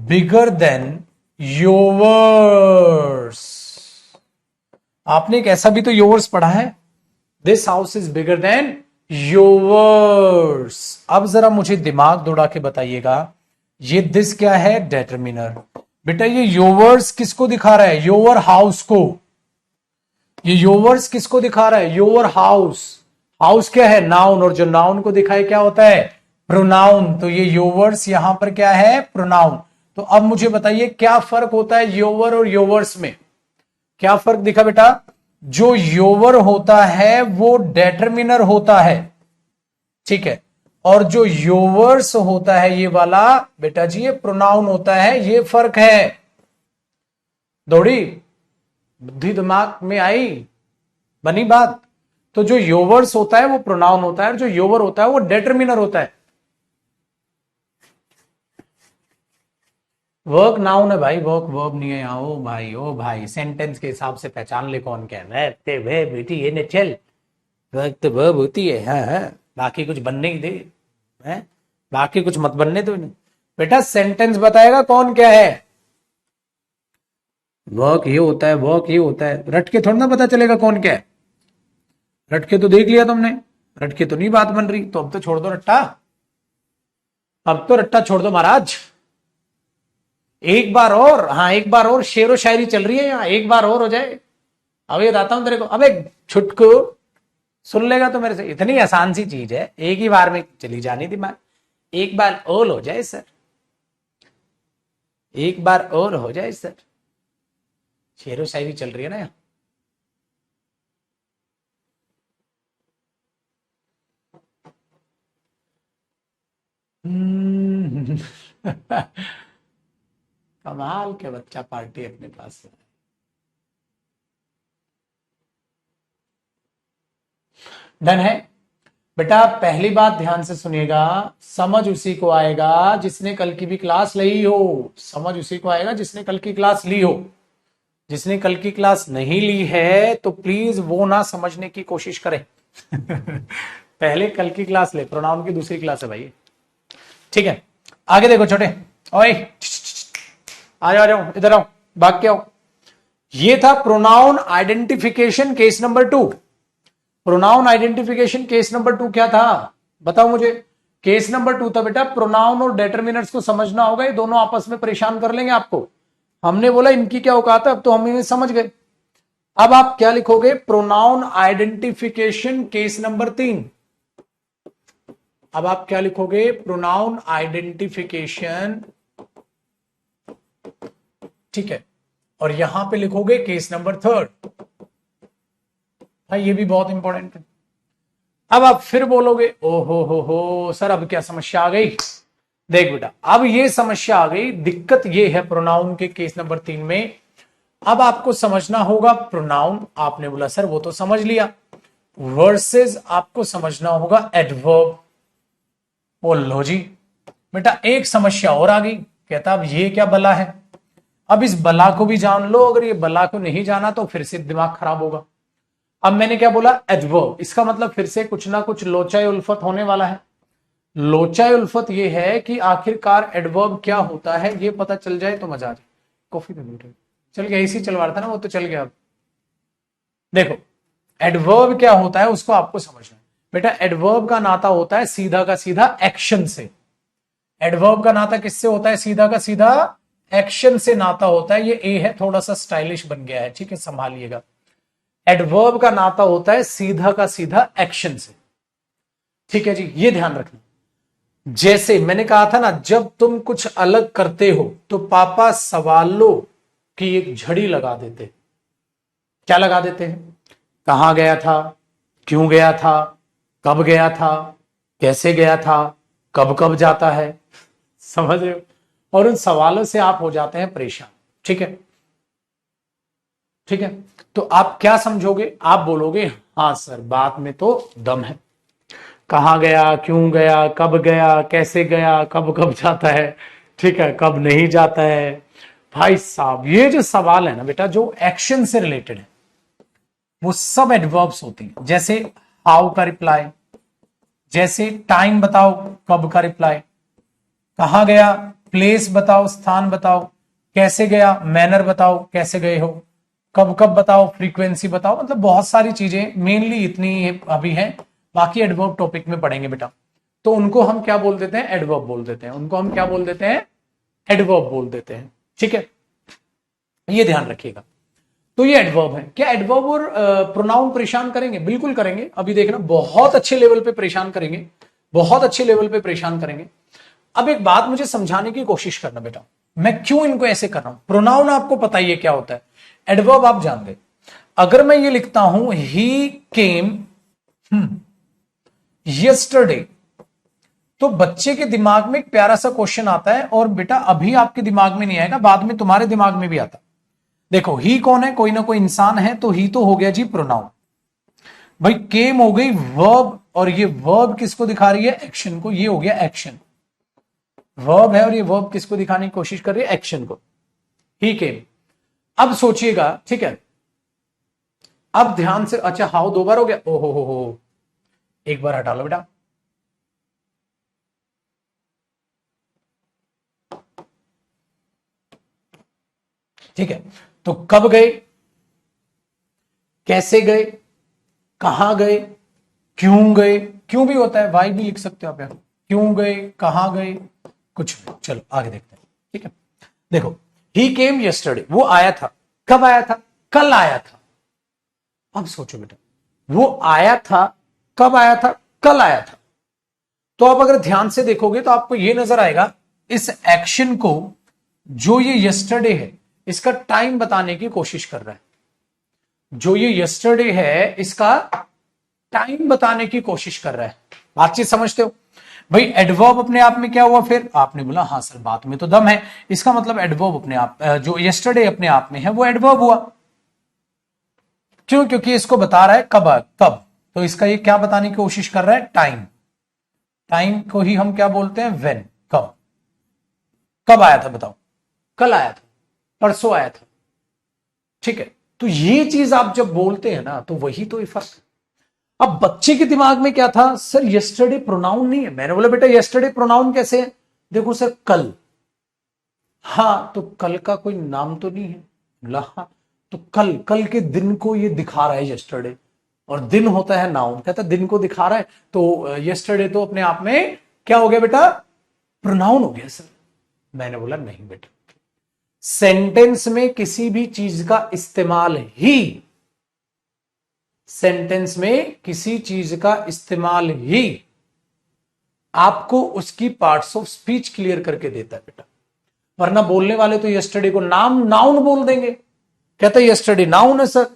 Speaker 1: bigger than yours, आपने एक ऐसा भी तो योवर्स पढ़ा है, this house is bigger than yours. अब जरा मुझे दिमाग दौड़ा के बताइएगा, ये दिस क्या है? डेटरमिनर। बेटा ये योवर्स किसको दिखा रहा है? योवर हाउस को। ये योवर्स किसको दिखा रहा है? योवर हाउस। हाउस क्या है? नाउन, और जो नाउन को दिखाए क्या होता है? प्रोनाउन। तो ये योवर्स यहां पर क्या है? प्रोनाउन। तो अब मुझे बताइए क्या फर्क होता है योवर और योवर्स में? क्या फर्क दिखा बेटा? जो योवर होता है वो डेटरमिनर होता है, ठीक है, और जो योवर्स होता है ये वाला, बेटा जी ये प्रोनाउन होता है। ये फर्क है। दौड़ी बुद्धि दिमाग में आई? बनी बात? तो जो योवर्स होता है वो प्रोनाउन होता है, और जो योवर होता है वो डेटरमिनर होता है। वर्क नाउन है भाई, वर्क वर्ब नहीं है यहाँ। ओ भाई, ओ भाई, सेंटेंस के हिसाब से पहचान ले कौन क्या है। वे बेटी ये ने चल, वर्क तो वर्ब होती है, हाँ हाँ, बाकी कुछ बनने ही दे, है बाकी कुछ मत बनने दो इन्हें। बेटा सेंटेंस बताएगा कौन क्या है। वर्क ये होता है, वर्क ये होता है, रट के थोड़ा ना पता चलेगा कौन क्या है। रट के तो देख लिया तुमने, रट के तो नहीं बात बन रही, तो अब तो छोड़ दो रट्टा, अब तो रट्टा छोड़ दो महाराज। एक बार और, हाँ एक बार और, शेरो शायरी चल रही है यहाँ, एक बार और हो जाए। अब ये बताता हूं तेरे को, अब एक छुटकू सुन लेगा तो मेरे से, इतनी आसान सी चीज है, एक ही बार में चली जानी दिमाग। एक बार और हो जाए सर, एक बार और हो जाए सर, शेरो शायरी चल रही है ना यहाँ। हम्म। कमाल के बच्चा पार्टी अपने पास है। डन है बेटा। पहली बात ध्यान से सुनिएगा, समझ उसी को आएगा जिसने कल की भी क्लास ली हो। समझ उसी को आएगा जिसने कल की क्लास ली हो। जिसने कल की क्लास नहीं ली है तो प्लीज वो ना समझने की कोशिश करे। पहले कल की क्लास ले, प्रोनाउन की दूसरी क्लास है भाई। ठीक है, आगे देखो छोटे। ओए आ जाओ, आ जाओ, इधर आओ, भाग के आओ। ये था pronoun identification case number 2। Pronoun identification case number 2 क्या था, बताओ मुझे। केस नंबर 2 था बेटा, प्रोनाउन और डेटर्मिनर्स को समझना होगा, ये दोनों आपस में परेशान कर लेंगे आपको। हमने बोला इनकी क्या औकात है, अब तो हम इन्हें समझ गए। अब आप क्या लिखोगे, प्रोनाउन आइडेंटिफिकेशन केस नंबर 3। अब आप क्या लिखोगे, प्रोनाउन आइडेंटिफिकेशन, ठीक है, और यहां पे लिखोगे केस नंबर 3। भाई ये भी बहुत इंपॉर्टेंट है। अब आप फिर बोलोगे ओ हो सर, अब क्या समस्या आ गई। देख बेटा, अब ये समस्या आ गई, दिक्कत ये है प्रोनाउन के केस नंबर 3 में। अब आपको समझना होगा प्रोनाउन, आपने बोला सर वो तो समझ लिया, वर्सेस आपको समझना होगा एडवर्ब। बोलो जी बेटा, एक समस्या और आ गई। कहता अब ये क्या बला है, अब इस बला को भी जान लो, अगर ये बला को नहीं जाना तो फिर से दिमाग खराब होगा। अब मैंने क्या बोला, एडवर्ब, इसका मतलब फिर से कुछ ना कुछ लोचा उल्फत होने वाला है। लोचा उल्फत ये है कि आखिरकार एडवर्ब क्या होता है ये पता चल जाए तो मजा आ जाए। कॉफी तो चल गया, इसी चलवा रहा था ना वो, तो चल गया। अब देखो, एडवर्ब क्या होता है उसको आपको समझना है बेटा। एडवर्ब का नाता होता है सीधा का सीधा एक्शन से। एडवर्ब का नाता किससे होता है, सीधा का सीधा एक्शन से नाता होता है। ये ए है, थोड़ा सा स्टाइलिश बन गया है, ठीक है, संभालिएगा। एडवर्ब का नाता होता है सीधा का सीधा एक्शन से, ठीक है जी, ये ध्यान रखना। जैसे मैंने कहा था ना, जब तुम कुछ अलग करते हो तो पापा सवालों की एक झड़ी लगा देते। क्या लगा देते हैं, कहां गया था, क्यों गया था, कब गया था, कैसे गया था, कब कब जाता है। समझ रहे हो, और उन सवालों से आप हो जाते हैं परेशान। ठीक है, ठीक है, तो आप क्या समझोगे, आप बोलोगे हाँ सर बात में तो दम है। कहां गया, क्यों गया, कब गया, कैसे गया, कब कब जाता है, ठीक है, कब नहीं जाता है। भाई साहब ये जो सवाल है ना बेटा, जो एक्शन से रिलेटेड है, वो सब एडवर्ब्स होती हैं। जैसे हाउ का रिप्लाई, जैसे टाइम बताओ, कब का रिप्लाई, कहां गया, प्लेस बताओ, स्थान बताओ, कैसे गया, मैनर बताओ, कैसे गए हो, कब कब बताओ, फ्रीक्वेंसी बताओ। मतलब बहुत सारी चीजें, मेनली इतनी अभी हैं, बाकी एडवर्ब टॉपिक में पढ़ेंगे बेटा। तो उनको हम क्या बोल देते हैं, एडवर्ब बोल देते हैं। उनको हम क्या बोल देते हैं, एडवर्ब बोल देते हैं। ठीक है, ये ध्यान रखिएगा। तो ये एडवर्ब है। क्या एडवर्ब और प्रोनाउन परेशान करेंगे, बिल्कुल करेंगे। अभी देखना, बहुत अच्छे लेवल पे परेशान करेंगे, बहुत अच्छे लेवल पे परेशान करेंगे। अब एक बात मुझे समझाने की कोशिश करना बेटा, मैं क्यों इनको ऐसे कर रहा हूं। प्रोनाउन आपको पता ही है क्या होता है, एडवर्ब आप जान गए। अगर मैं ये लिखता हूं ही केम यस्टरडे, तो बच्चे के दिमाग में एक प्यारा सा क्वेश्चन आता है, और बेटा अभी आपके दिमाग में नहीं आएगा, बाद में तुम्हारे दिमाग में भी आता। देखो ही कौन है, कोई ना कोई इंसान है, तो ही तो हो गया जी प्रोनाउन। भाई केम हो गई वर्ब, और ये वर्ब किसको दिखा रही है, एक्शन को, ये हो गया एक्शन। वर्ब है और ये वर्ब किसको दिखाने की कोशिश कर रही है, एक्शन को। ही केम। अब सोचिएगा, ठीक है, अब ध्यान से, अच्छा हाउ 2 बार हो गया, ओ हो, एक बार हटा लो बेटा। ठीक है, तो कब गए, कैसे गए, कहां गए, क्यों गए, क्यों भी होता है, वाई भी लिख सकते हो आप यहाँ, क्यों गए, कहां गए, कुछ भी। चलो आगे देखते हैं। ठीक है, देखो, ही केम यस्टरडे, वो आया था, कब आया था, कल आया था। अब सोचो बेटा, वो आया था, कब आया था, कल आया था। तो आप अगर ध्यान से देखोगे तो आपको यह नजर आएगा, इस एक्शन को, जो ये यस्टरडे है, इसका टाइम बताने की कोशिश कर रहा है। जो ये यस्टरडे है, इसका टाइम बताने की कोशिश कर रहा है। बातचीत समझते हो। भाई एडवर्ब अपने आप में क्या हुआ, फिर आपने बोला हाँ सर बात में तो दम है, इसका मतलब एडवर्ब अपने आप, जो यस्टरडे अपने आप में है वो एडवर्ब हुआ। क्यों? क्योंकि इसको बता रहा है कब कब, तो इसका ये क्या बताने की कोशिश कर रहा है, टाइम। टाइम को ही हम क्या बोलते हैं, व्हेन, कब। कब आया था बताओ, कल आया था, परसों आया था, ठीक है। तो ये चीज आप जब बोलते हैं ना तो वही तो फर्क। अब बच्चे के दिमाग में क्या था, सर यस्टरडे प्रोनाउन नहीं है। मैंने बोला बेटा यस्टरडे प्रोनाउन कैसे है, देखो सर कल, हाँ तो कल का कोई नाम तो नहीं है। बोला हाँ, तो कल, कल के दिन को ये दिखा रहा है यस्टरडे, और दिन होता है नाउन, कहता दिन को दिखा रहा है, तो यस्टरडे तो अपने आप में क्या हो गया बेटा, प्रोनाउन हो गया सर। मैंने बोला नहीं बेटा, सेंटेंस में किसी भी चीज का इस्तेमाल ही, सेंटेंस में किसी चीज का इस्तेमाल ही आपको उसकी पार्ट्स ऑफ स्पीच क्लियर करके देता है बेटा। वरना बोलने वाले तो यस्टरडे को नाउन बोल देंगे, कहता है यस्टरडे नाउन है सर,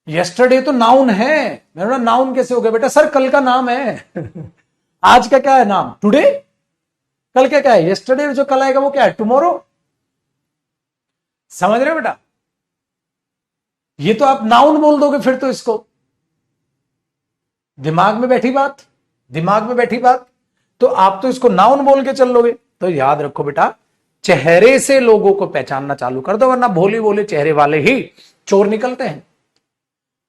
Speaker 1: यस्टरडे तो नाउन है। मैंने बोला नाउन कैसे हो गया बेटा, सर कल का नाम है आज का क्या है नाम, टुडे। कल का क्या है, यस्टरडे, जो कल आएगा वो क्या है, टुमारो। समझ रहे हो बेटा, ये तो आप नाउन बोल दोगे फिर तो इसको। दिमाग में बैठी बात, दिमाग में बैठी बात, तो आप तो इसको नाउन बोल के चल लोगे। तो याद रखो बेटा, चेहरे से लोगों को पहचानना चालू कर दो, वरना भोले भोले चेहरे वाले ही चोर निकलते हैं,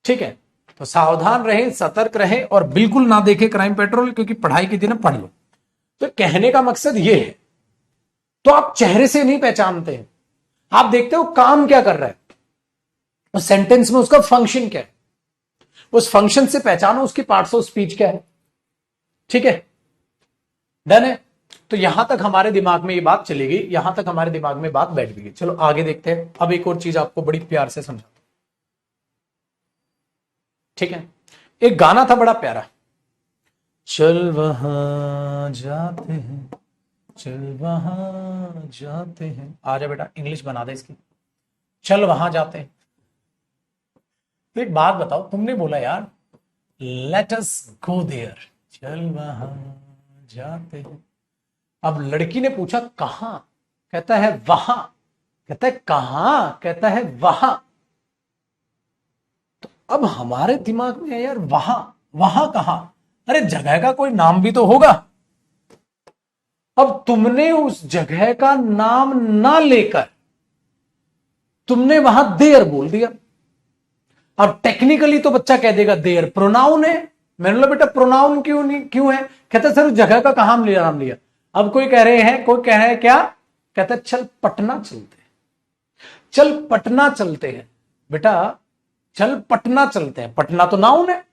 Speaker 1: ठीक है। तो सावधान रहें, सतर्क रहें, और बिल्कुल ना देखें क्राइम पेट्रोल, क्योंकि पढ़ाई के दिन पढ़ लो। तो कहने का मकसद यह है, तो आप चेहरे से नहीं पहचानते हैं, आप देखते हो काम क्या कर रहा है, उस सेंटेंस में उसका फंक्शन क्या है, उस फंक्शन से पहचानो उसकी पार्ट्स ऑफ स्पीच क्या है, ठीक है। डन है। तो यहां तक हमारे दिमाग में ये बात चली गई, यहां तक हमारे दिमाग में बात बैठ गई। चलो आगे देखते हैं। अब एक और चीज आपको बड़ी प्यार से समझाता हूं, ठीक है। एक गाना था बड़ा प्यारा, चल वहां जाते हैं, चल वहां जाते हैं। आजा बेटा इंग्लिश बना दे इसकी, चल वहां जाते हैं। तो एक बात बताओ, तुमने बोला यार लेट अस गो देयर, चल वहां जाते हैं। अब लड़की ने पूछा कहां, कहता है वहां, कहता है कहां, कहता है वहां। तो अब हमारे दिमाग में है यार वहां, वहां कहां, अरे जगह का कोई नाम भी तो होगा। अब तुमने उस जगह का नाम ना लेकर तुमने वहां देयर बोल दिया। अब टेक्निकली तो बच्चा कह देगा देयर प्रोनाउन है। मैंने बोला बेटा प्रोनाउन क्यों नहीं, क्यों है, कहता सर उस जगह का कहां नाम लिया। अब कोई कह रहे हैं, कोई कह रहा है क्या, कहता चल पटना चलते हैं, चल पटना चलते हैं। बेटा चल पटना चलते हैं, पटना तो नाउन है।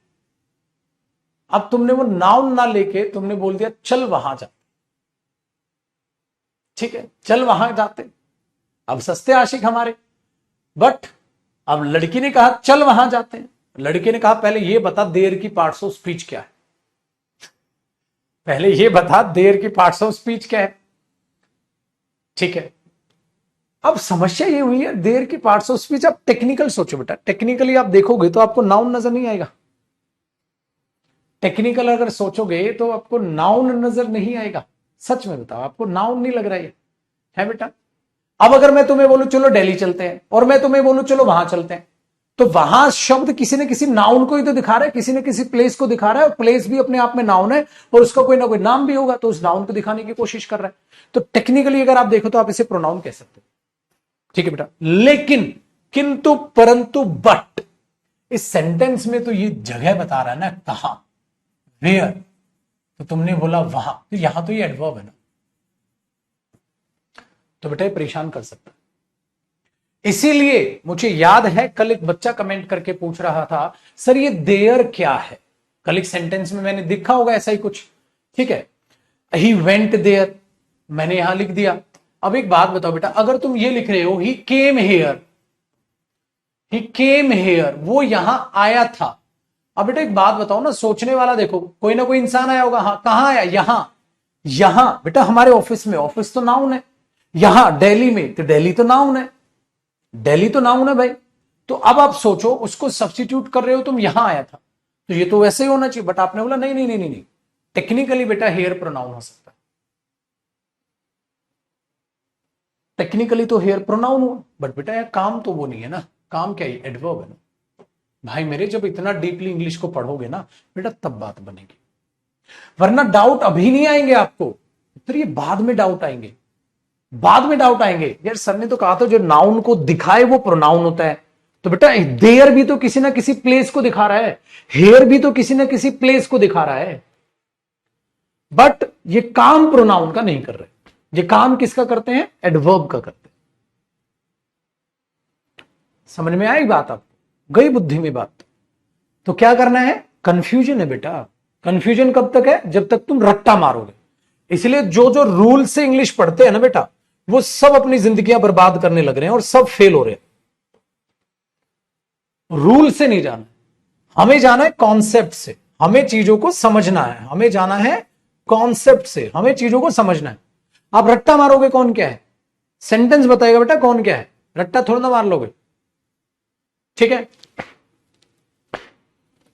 Speaker 1: अब तुमने वो नाउन ना लेके तुमने बोल दिया चल वहां जाते, ठीक है, चल वहां जाते। अब सस्ते आशिक हमारे, बट अब लड़की ने कहा चल वहां जाते हैं। लड़के ने कहा पहले ये बता देयर की पार्ट्स ऑफ स्पीच क्या है, पहले ये बता देयर की पार्ट्स ऑफ स्पीच क्या है, ठीक है। अब समस्या ये हुई है देयर की पार्ट्स ऑफ स्पीच। आप टेक्निकल सोचो बेटा, टेक्निकली आप देखोगे तो आपको नाउन नजर नहीं आएगा। टेक्निकल अगर सोचोगे तो आपको नाउन नजर नहीं आएगा। सच में बताओ, आपको नाउन नहीं लग रहा है बेटा। अब अगर मैं तुम्हें बोलूं चलो दिल्ली चलते हैं, और मैं तुम्हें बोलूं चलो वहां चलते हैं, तो वहां शब्द किसी न किसी नाउन को ही तो दिखा रहा है, किसी न किसी प्लेस को दिखा रहा है, और प्लेस भी अपने आप में नाउन है, और उसका कोई ना कोई नाम भी होगा, तो उस नाउन को दिखाने की कोशिश कर रहा है। तो टेक्निकली अगर आप देखो तो आप इसे प्रोनाउन कह सकते हो, ठीक है बेटा। लेकिन किंतु परंतु बट इस सेंटेंस में तो ये जगह बता रहा है ना, कहां, वेयर, तो तुमने बोला वहां, तो यहां तो ये एडवर्ब है ना, तो बेटा ये परेशान कर सकता है। इसीलिए मुझे याद है कल एक बच्चा कमेंट करके पूछ रहा था सर ये देयर क्या है। कल एक सेंटेंस में मैंने देखा होगा ऐसा ही कुछ, ठीक है। ही वेंट देयर, मैंने यहां लिख दिया। अब एक बात बताओ बेटा, अगर तुम ये लिख रहे हो ही came here, he came here, वो यहां आया था। अब बेटा एक बात बताओ ना, सोचने वाला देखो, कोई ना कोई इंसान आया होगा, हाँ कहां आया, यहां। यहां बेटा हमारे ऑफिस में, ऑफिस तो नाउन है। यहां दिल्ली में, तो दिल्ली तो नाउन है, दिल्ली तो नाउन है भाई। तो अब आप सोचो, उसको सब्स्टिट्यूट कर रहे हो तुम, यहां आया था, तो ये तो वैसे ही होना चाहिए, बट आपने बोला नहीं नहीं नहीं नहीं, नहीं। टेक्निकली बेटा हेयर प्रोनाउन हो सकता है, टेक्निकली तो हेयर प्रोनाउन हो, बट बेटा यार काम तो वो नहीं है ना, काम क्या है, एडवर्ब है ना भाई मेरे। जब इतना डीपली इंग्लिश को पढ़ोगे ना बेटा तब बात बनेगी, वरना डाउट अभी नहीं आएंगे आपको, फिर ये बाद में डाउट आएंगे, बाद में डाउट आएंगे। यार सर ने तो कहा था जो नाउन को दिखाए वो प्रोनाउन होता है, तो बेटा देयर भी तो किसी ना किसी प्लेस को दिखा रहा है, हेयर भी तो किसी ना किसी प्लेस को दिखा रहा है, बट ये काम प्रोनाउन का नहीं कर रहे, ये काम किसका करते हैं, एडवर्ब का करते हैं। समझ में आई बात, आपको गई बुद्धि में बात। तो क्या करना है, कंफ्यूजन है बेटा, कंफ्यूजन कब तक है, जब तक तुम रट्टा मारोगे। इसलिए जो जो रूल से इंग्लिश पढ़ते हैं ना बेटा, वो सब अपनी जिंदगियां बर्बाद करने लग रहे हैं और सब फेल हो रहे हैं। रूल से नहीं जाना, हमें जाना है कॉन्सेप्ट से, हमें चीजों को समझना है, हमें जाना है कॉन्सेप्ट से, हमें चीजों को समझना है। आप रट्टा मारोगे कौन क्या है, सेंटेंस बताएगा बेटा कौन क्या है, रट्टा थोड़ा ना मार लोगे। ठीक है,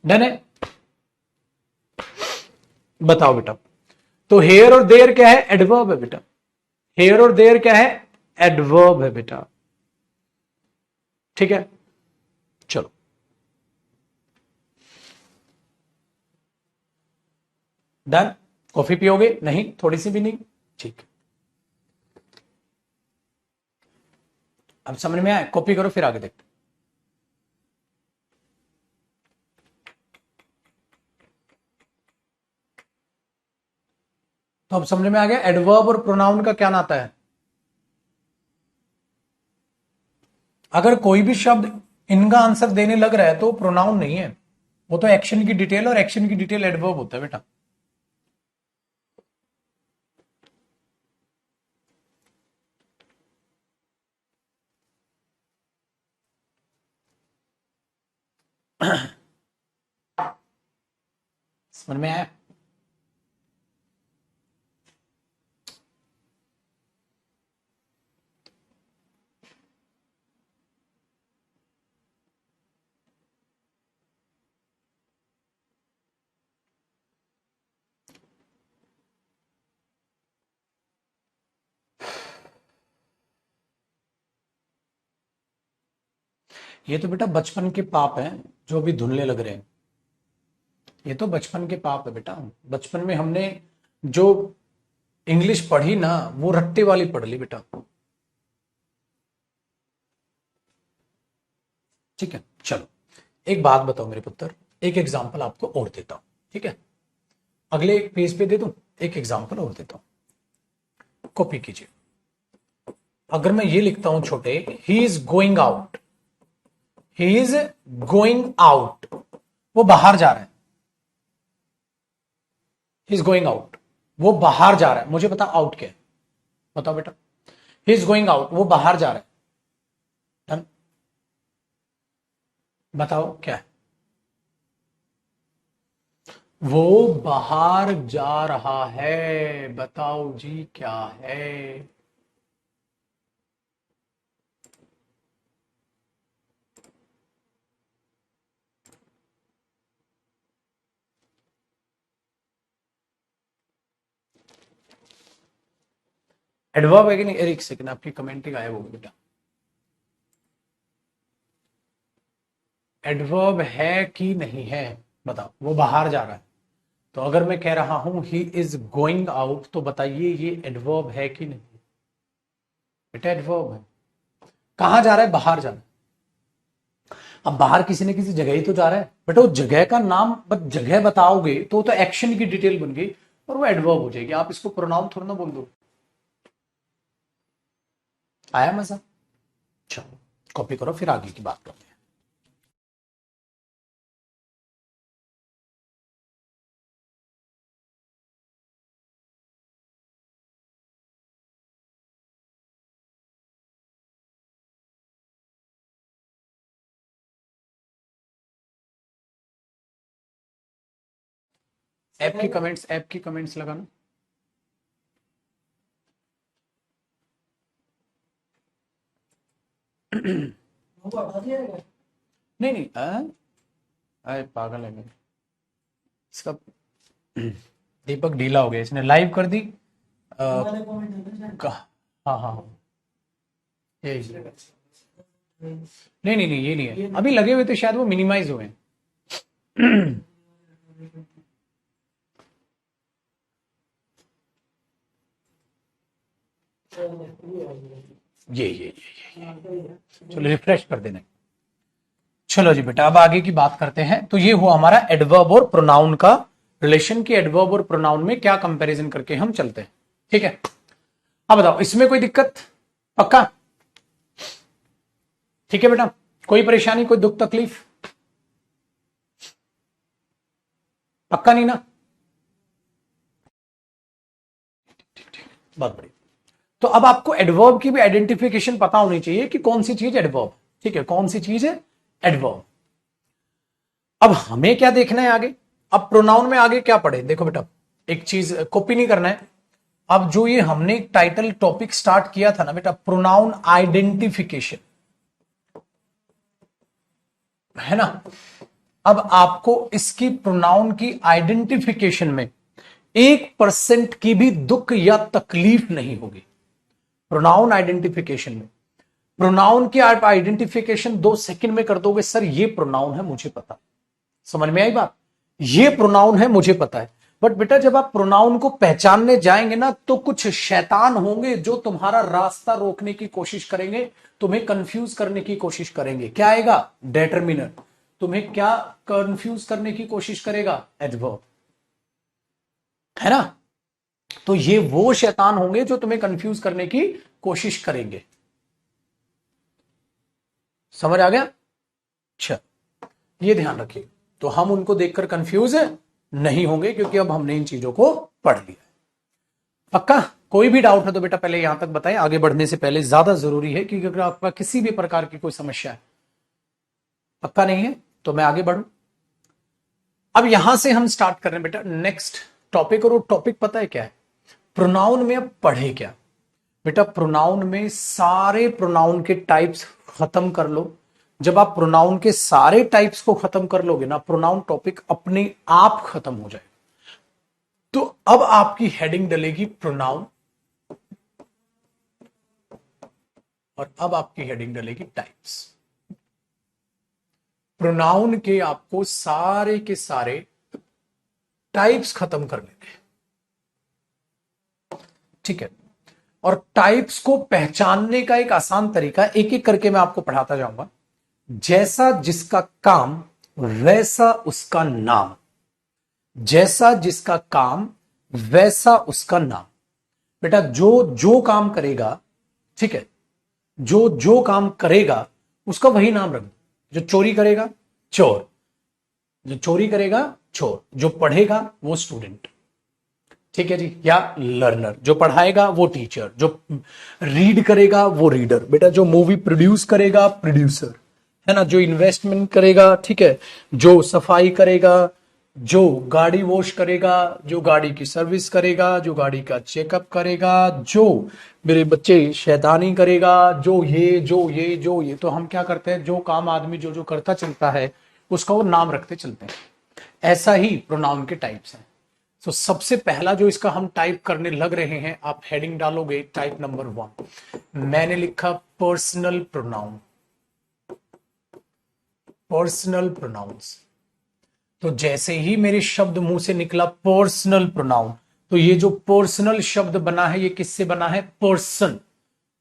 Speaker 1: डन है, बताओ बेटा। तो हेयर और देयर क्या है, एडवर्ब है बेटा, हेयर और देयर क्या है, एडवर्ब है बेटा। ठीक है, चलो डन। कॉफी पियोगे, नहीं थोड़ी सी भी नहीं, ठीक। अब समझ में आया, कॉपी करो फिर आगे देखते। तो अब समझ में आ गया एडवर्ब और प्रोनाउन का क्या नाता है। अगर कोई भी शब्द इनका आंसर देने लग रहा है तो प्रोनाउन नहीं है, वो तो एक्शन की डिटेल, और एक्शन की डिटेल एडवर्ब होता है बेटा। समझ में आया। ये तो बेटा बचपन के पाप हैं जो अभी धुलने लग रहे हैं, ये तो बचपन के पाप है बेटा। बचपन में हमने जो इंग्लिश पढ़ी ना वो रट्टे वाली पढ़ ली बेटा। ठीक है, चलो एक बात बताओ मेरे पुत्र, एक एग्जाम्पल आपको और देता हूं, ठीक है, अगले पेज पे दे दूं, एक एग्जाम्पल और देता हूं, कॉपी कीजिए। अगर मैं ये लिखता हूं छोटे, he is going out, he is going out, वो बाहर जा रहा है, ही इज गोइंग आउट, वो बाहर जा रहा है, मुझे पता आउट क्या है, बताओ बेटा। ही इज गोइंग आउट, वो बाहर जा रहा है, डन। बताओ क्या है, वो बाहर जा रहा है, बताओ जी क्या है। एडवर्ब है कि नहीं, एक सेकंड आपकी कमेंट ही गायब होगी बेटा। एडवर्ब है कि नहीं है, बताओ, वो बाहर जा रहा है, तो अगर मैं कह रहा हूं ही इज गोइंग आउट तो बताइए ये एडवर्ब है कि नहीं, बेटा एडवर्ब है। कहां जा रहा है, बाहर जा रहा है। अब बाहर किसी न किसी जगह ही तो जा रहा है बेटा, उस जगह का नाम बस जगह बताओगे तो एक्शन की डिटेल बन गई और वो एडवर्ब हो जाएगी, आप इसको प्रोनाउन थोड़ा ना बोल दो। आया मजा, चलो कॉपी करो फिर आगे की बात करते हैं। ऐप की कमेंट्स लगाना। नहीं नहीं, अरे पागल है मैं इसका। दीपक ढीला हो गया, इसने लाइव कर दी। हाँ हाँ, यही। नहीं नहीं नहीं, ये नहीं है, अभी लगे हुए थे शायद, वो मिनिमाइज हुए हैं। ये चलो रिफ्रेश कर देना। चलो जी बेटा, अब आगे की बात करते हैं। तो ये हुआ हमारा एडवर्ब और प्रोनाउन का रिलेशन, की एडवर्ब और प्रोनाउन में क्या कंपैरिजन करके हम चलते हैं। ठीक है, अब बताओ इसमें कोई दिक्कत? पक्का? ठीक है बेटा, कोई परेशानी, कोई दुख तकलीफ? पक्का नहीं ना? बहुत बढ़िया। तो अब आपको एडवर्ब की भी आइडेंटिफिकेशन पता होनी चाहिए कि कौन सी चीज एडवर्ब। ठीक है, कौन सी चीज है एडवर्ब। अब हमें क्या देखना है आगे? अब प्रोनाउन में आगे क्या पढ़े, देखो बेटा, एक चीज कॉपी नहीं करना है। अब जो ये हमने टाइटल टॉपिक स्टार्ट किया था ना बेटा, प्रोनाउन आइडेंटिफिकेशन, है ना? अब आपको इसकी प्रोनाउन की आइडेंटिफिकेशन में 1% की भी दुख या तकलीफ नहीं होगी। प्रोनाउन आइडेंटिफिकेशन में, प्रोनाउन की आप आइडेंटिफिकेशन 2 सेकंड में कर दोगे, सर ये प्रोनाउन है मुझे पता। समझ में आई बात? ये प्रोनाउन है मुझे पता है। बट बेटा जब आप प्रोनाउन को पहचानने जाएंगे ना, तो कुछ शैतान होंगे जो तुम्हारा रास्ता रोकने की कोशिश करेंगे, तुम्हें कंफ्यूज करने की कोशिश करेंगे। क्या आएगा? डिटरमिनर। तुम्हें क्या कंफ्यूज करने की कोशिश करेगा? एडवर्ब, है ना? तो ये वो शैतान होंगे जो तुम्हें कंफ्यूज करने की कोशिश करेंगे। समझ आ गया? अच्छा, ये ध्यान रखिए। तो हम उनको देखकर कंफ्यूज नहीं होंगे, क्योंकि अब हमने इन चीजों को पढ़ लिया। पक्का? कोई भी डाउट है तो बेटा पहले यहां तक बताएं, आगे बढ़ने से पहले ज्यादा जरूरी है, क्योंकि अगर आपका किसी भी प्रकार की कोई समस्या है, पक्का नहीं है, तो मैं आगे बढ़ूं। अब यहां से हम स्टार्ट कर रहे हैं बेटा नेक्स्ट टॉपिक, और वो टॉपिक पता है क्या है? प्रोनाउन में अब पढ़े क्या बेटा? प्रोनाउन में सारे प्रोनाउन के टाइप्स खत्म कर लो। जब आप प्रोनाउन के सारे टाइप्स को खत्म कर लोगे ना, प्रोनाउन टॉपिक अपने आप खत्म हो जाए। तो अब आपकी हेडिंग डलेगी प्रोनाउन, और अब आपकी हेडिंग डलेगी टाइप्स। प्रोनाउन के आपको सारे के सारे टाइप्स खत्म कर लेंगे। ठीक है, और टाइप्स को पहचानने का एक आसान तरीका, एक एक करके मैं आपको पढ़ाता जाऊंगा। जैसा जिसका काम वैसा उसका नाम, जैसा जिसका काम वैसा उसका नाम। बेटा जो जो काम करेगा, ठीक है, जो जो काम करेगा उसका वही नाम रख दो। जो चोरी करेगा चोर, जो चोरी करेगा चोर, जो पढ़ेगा वो स्टूडेंट, ठीक है जी, या लर्नर, जो पढ़ाएगा वो टीचर, जो रीड करेगा वो रीडर, बेटा जो मूवी प्रोड्यूस करेगा प्रोड्यूसर, है ना, जो इन्वेस्टमेंट करेगा, ठीक है, जो सफाई करेगा, जो गाड़ी वॉश करेगा, जो गाड़ी की सर्विस करेगा, जो गाड़ी का चेकअप करेगा, जो मेरे बच्चे शैतानी करेगा, जो ये जो ये जो ये। तो हम क्या करते हैं, जो काम आदमी जो जो करता चलता है उसका वो नाम रखते चलते हैं। ऐसा ही प्रोनाउन के टाइप्स हैं। तो सबसे पहला जो इसका हम टाइप करने लग रहे हैं, आप हेडिंग डालोगे टाइप नंबर 1। मैंने लिखा पर्सनल प्रोनाउन, पर्सनल प्रोनाउंस। तो जैसे ही मेरे शब्द मुंह से निकला पर्सनल प्रोनाउन, तो ये जो पर्सनल शब्द बना है ये किससे बना है? पर्सन,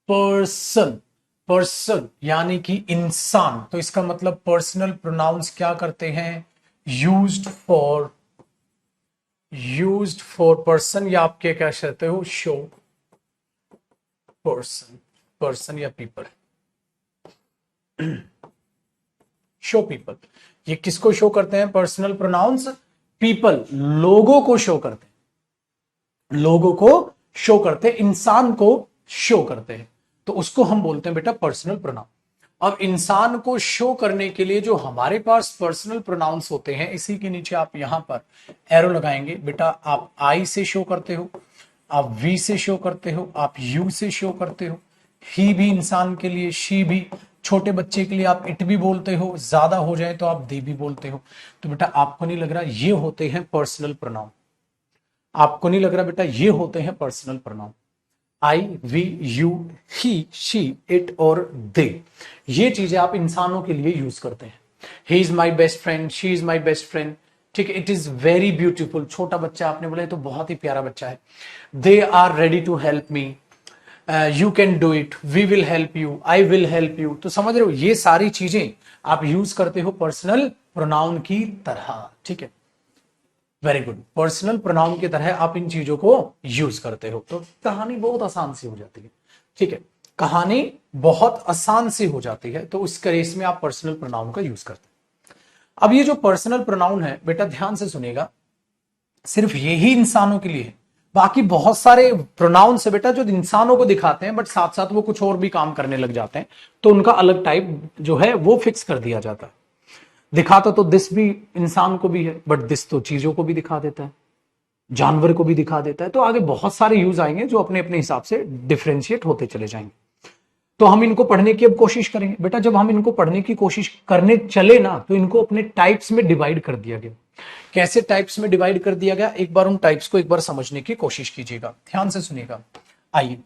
Speaker 1: पर्सन, पर्सन यानी कि इंसान। तो इसका मतलब पर्सनल प्रोनाउंस क्या करते हैं? Used for, used for person, या आपके क्या कहते हो, शो पर्सन, पर्सन या पीपल, शो पीपल। ये किसको शो करते हैं पर्सनल प्रोनाउंस? पीपल, लोगों को शो करते हैं, लोगों को शो करते हैं, इंसान को शो करते हैं। तो उसको हम बोलते हैं बेटा पर्सनल प्रोनाउन। अब इंसान को शो करने के लिए जो हमारे पास पर्सनल प्रोनाउंस होते हैं, इसी के नीचे आप यहां पर एरो लगाएंगे बेटा। आप आई से शो करते हो, आप वी से शो करते हो, आप यू से शो करते हो, ही भी इंसान के लिए, शी भी, छोटे बच्चे के लिए आप इट भी बोलते हो, ज्यादा हो जाए तो आप दे भी बोलते हो। तो बेटा आपको नहीं लग रहा, ये होते हैं पर्सनल प्रोनाउन। आपको नहीं लग रहा बेटा? ये होते हैं personal pronoun. I, we, you, he, she, it और दे। ये चीजें आप इंसानों के लिए यूज करते हैं। He is my best friend, she is my best friend, ठीक है। इट इज वेरी ब्यूटीफुल, छोटा बच्चा आपने बोला तो बहुत ही प्यारा बच्चा है। They are ready to help me, you can do it, we will help you, I will help you. तो समझ रहे हो, ये सारी चीजें आप यूज करते हो पर्सनल प्रोनाउन की तरह, ठीक है। वेरी गुड, पर्सनल प्रोनाउन की तरह आप इन चीजों को यूज करते हो, तो कहानी बहुत आसान सी हो जाती है, ठीक है। कहानी बहुत आसान सी हो जाती है, तो उस केस में आप पर्सनल प्रोनाउन का यूज करते हैं। अब ये जो पर्सनल प्रोनाउन है बेटा, ध्यान से सुनिएगा, सिर्फ यही इंसानों के लिए है। बाकी बहुत सारे प्रोनाउंस है बेटा जो इंसानों को दिखाते हैं, बट साथ साथ वो कुछ और भी काम करने लग जाते हैं, तो उनका अलग टाइप जो है वो फिक्स कर दिया जाता है। दिखाता तो दिस भी इंसान को भी है, बट दिस तो चीजों को भी दिखा देता है, जानवर को भी दिखा देता है। तो आगे बहुत सारे यूज आएंगे जो अपने अपने हिसाब से डिफ्रेंशिएट होते चले जाएंगे। तो हम इनको पढ़ने की अब कोशिश करेंगे बेटा। जब हम इनको पढ़ने की कोशिश करने चले ना, तो इनको अपने टाइप्स में डिवाइड कर दिया गया। कैसे टाइप्स में डिवाइड कर दिया गया, एक बार उन टाइप्स को एक बार समझने की कोशिश कीजिएगा, ध्यान से सुनिएगा। आइए,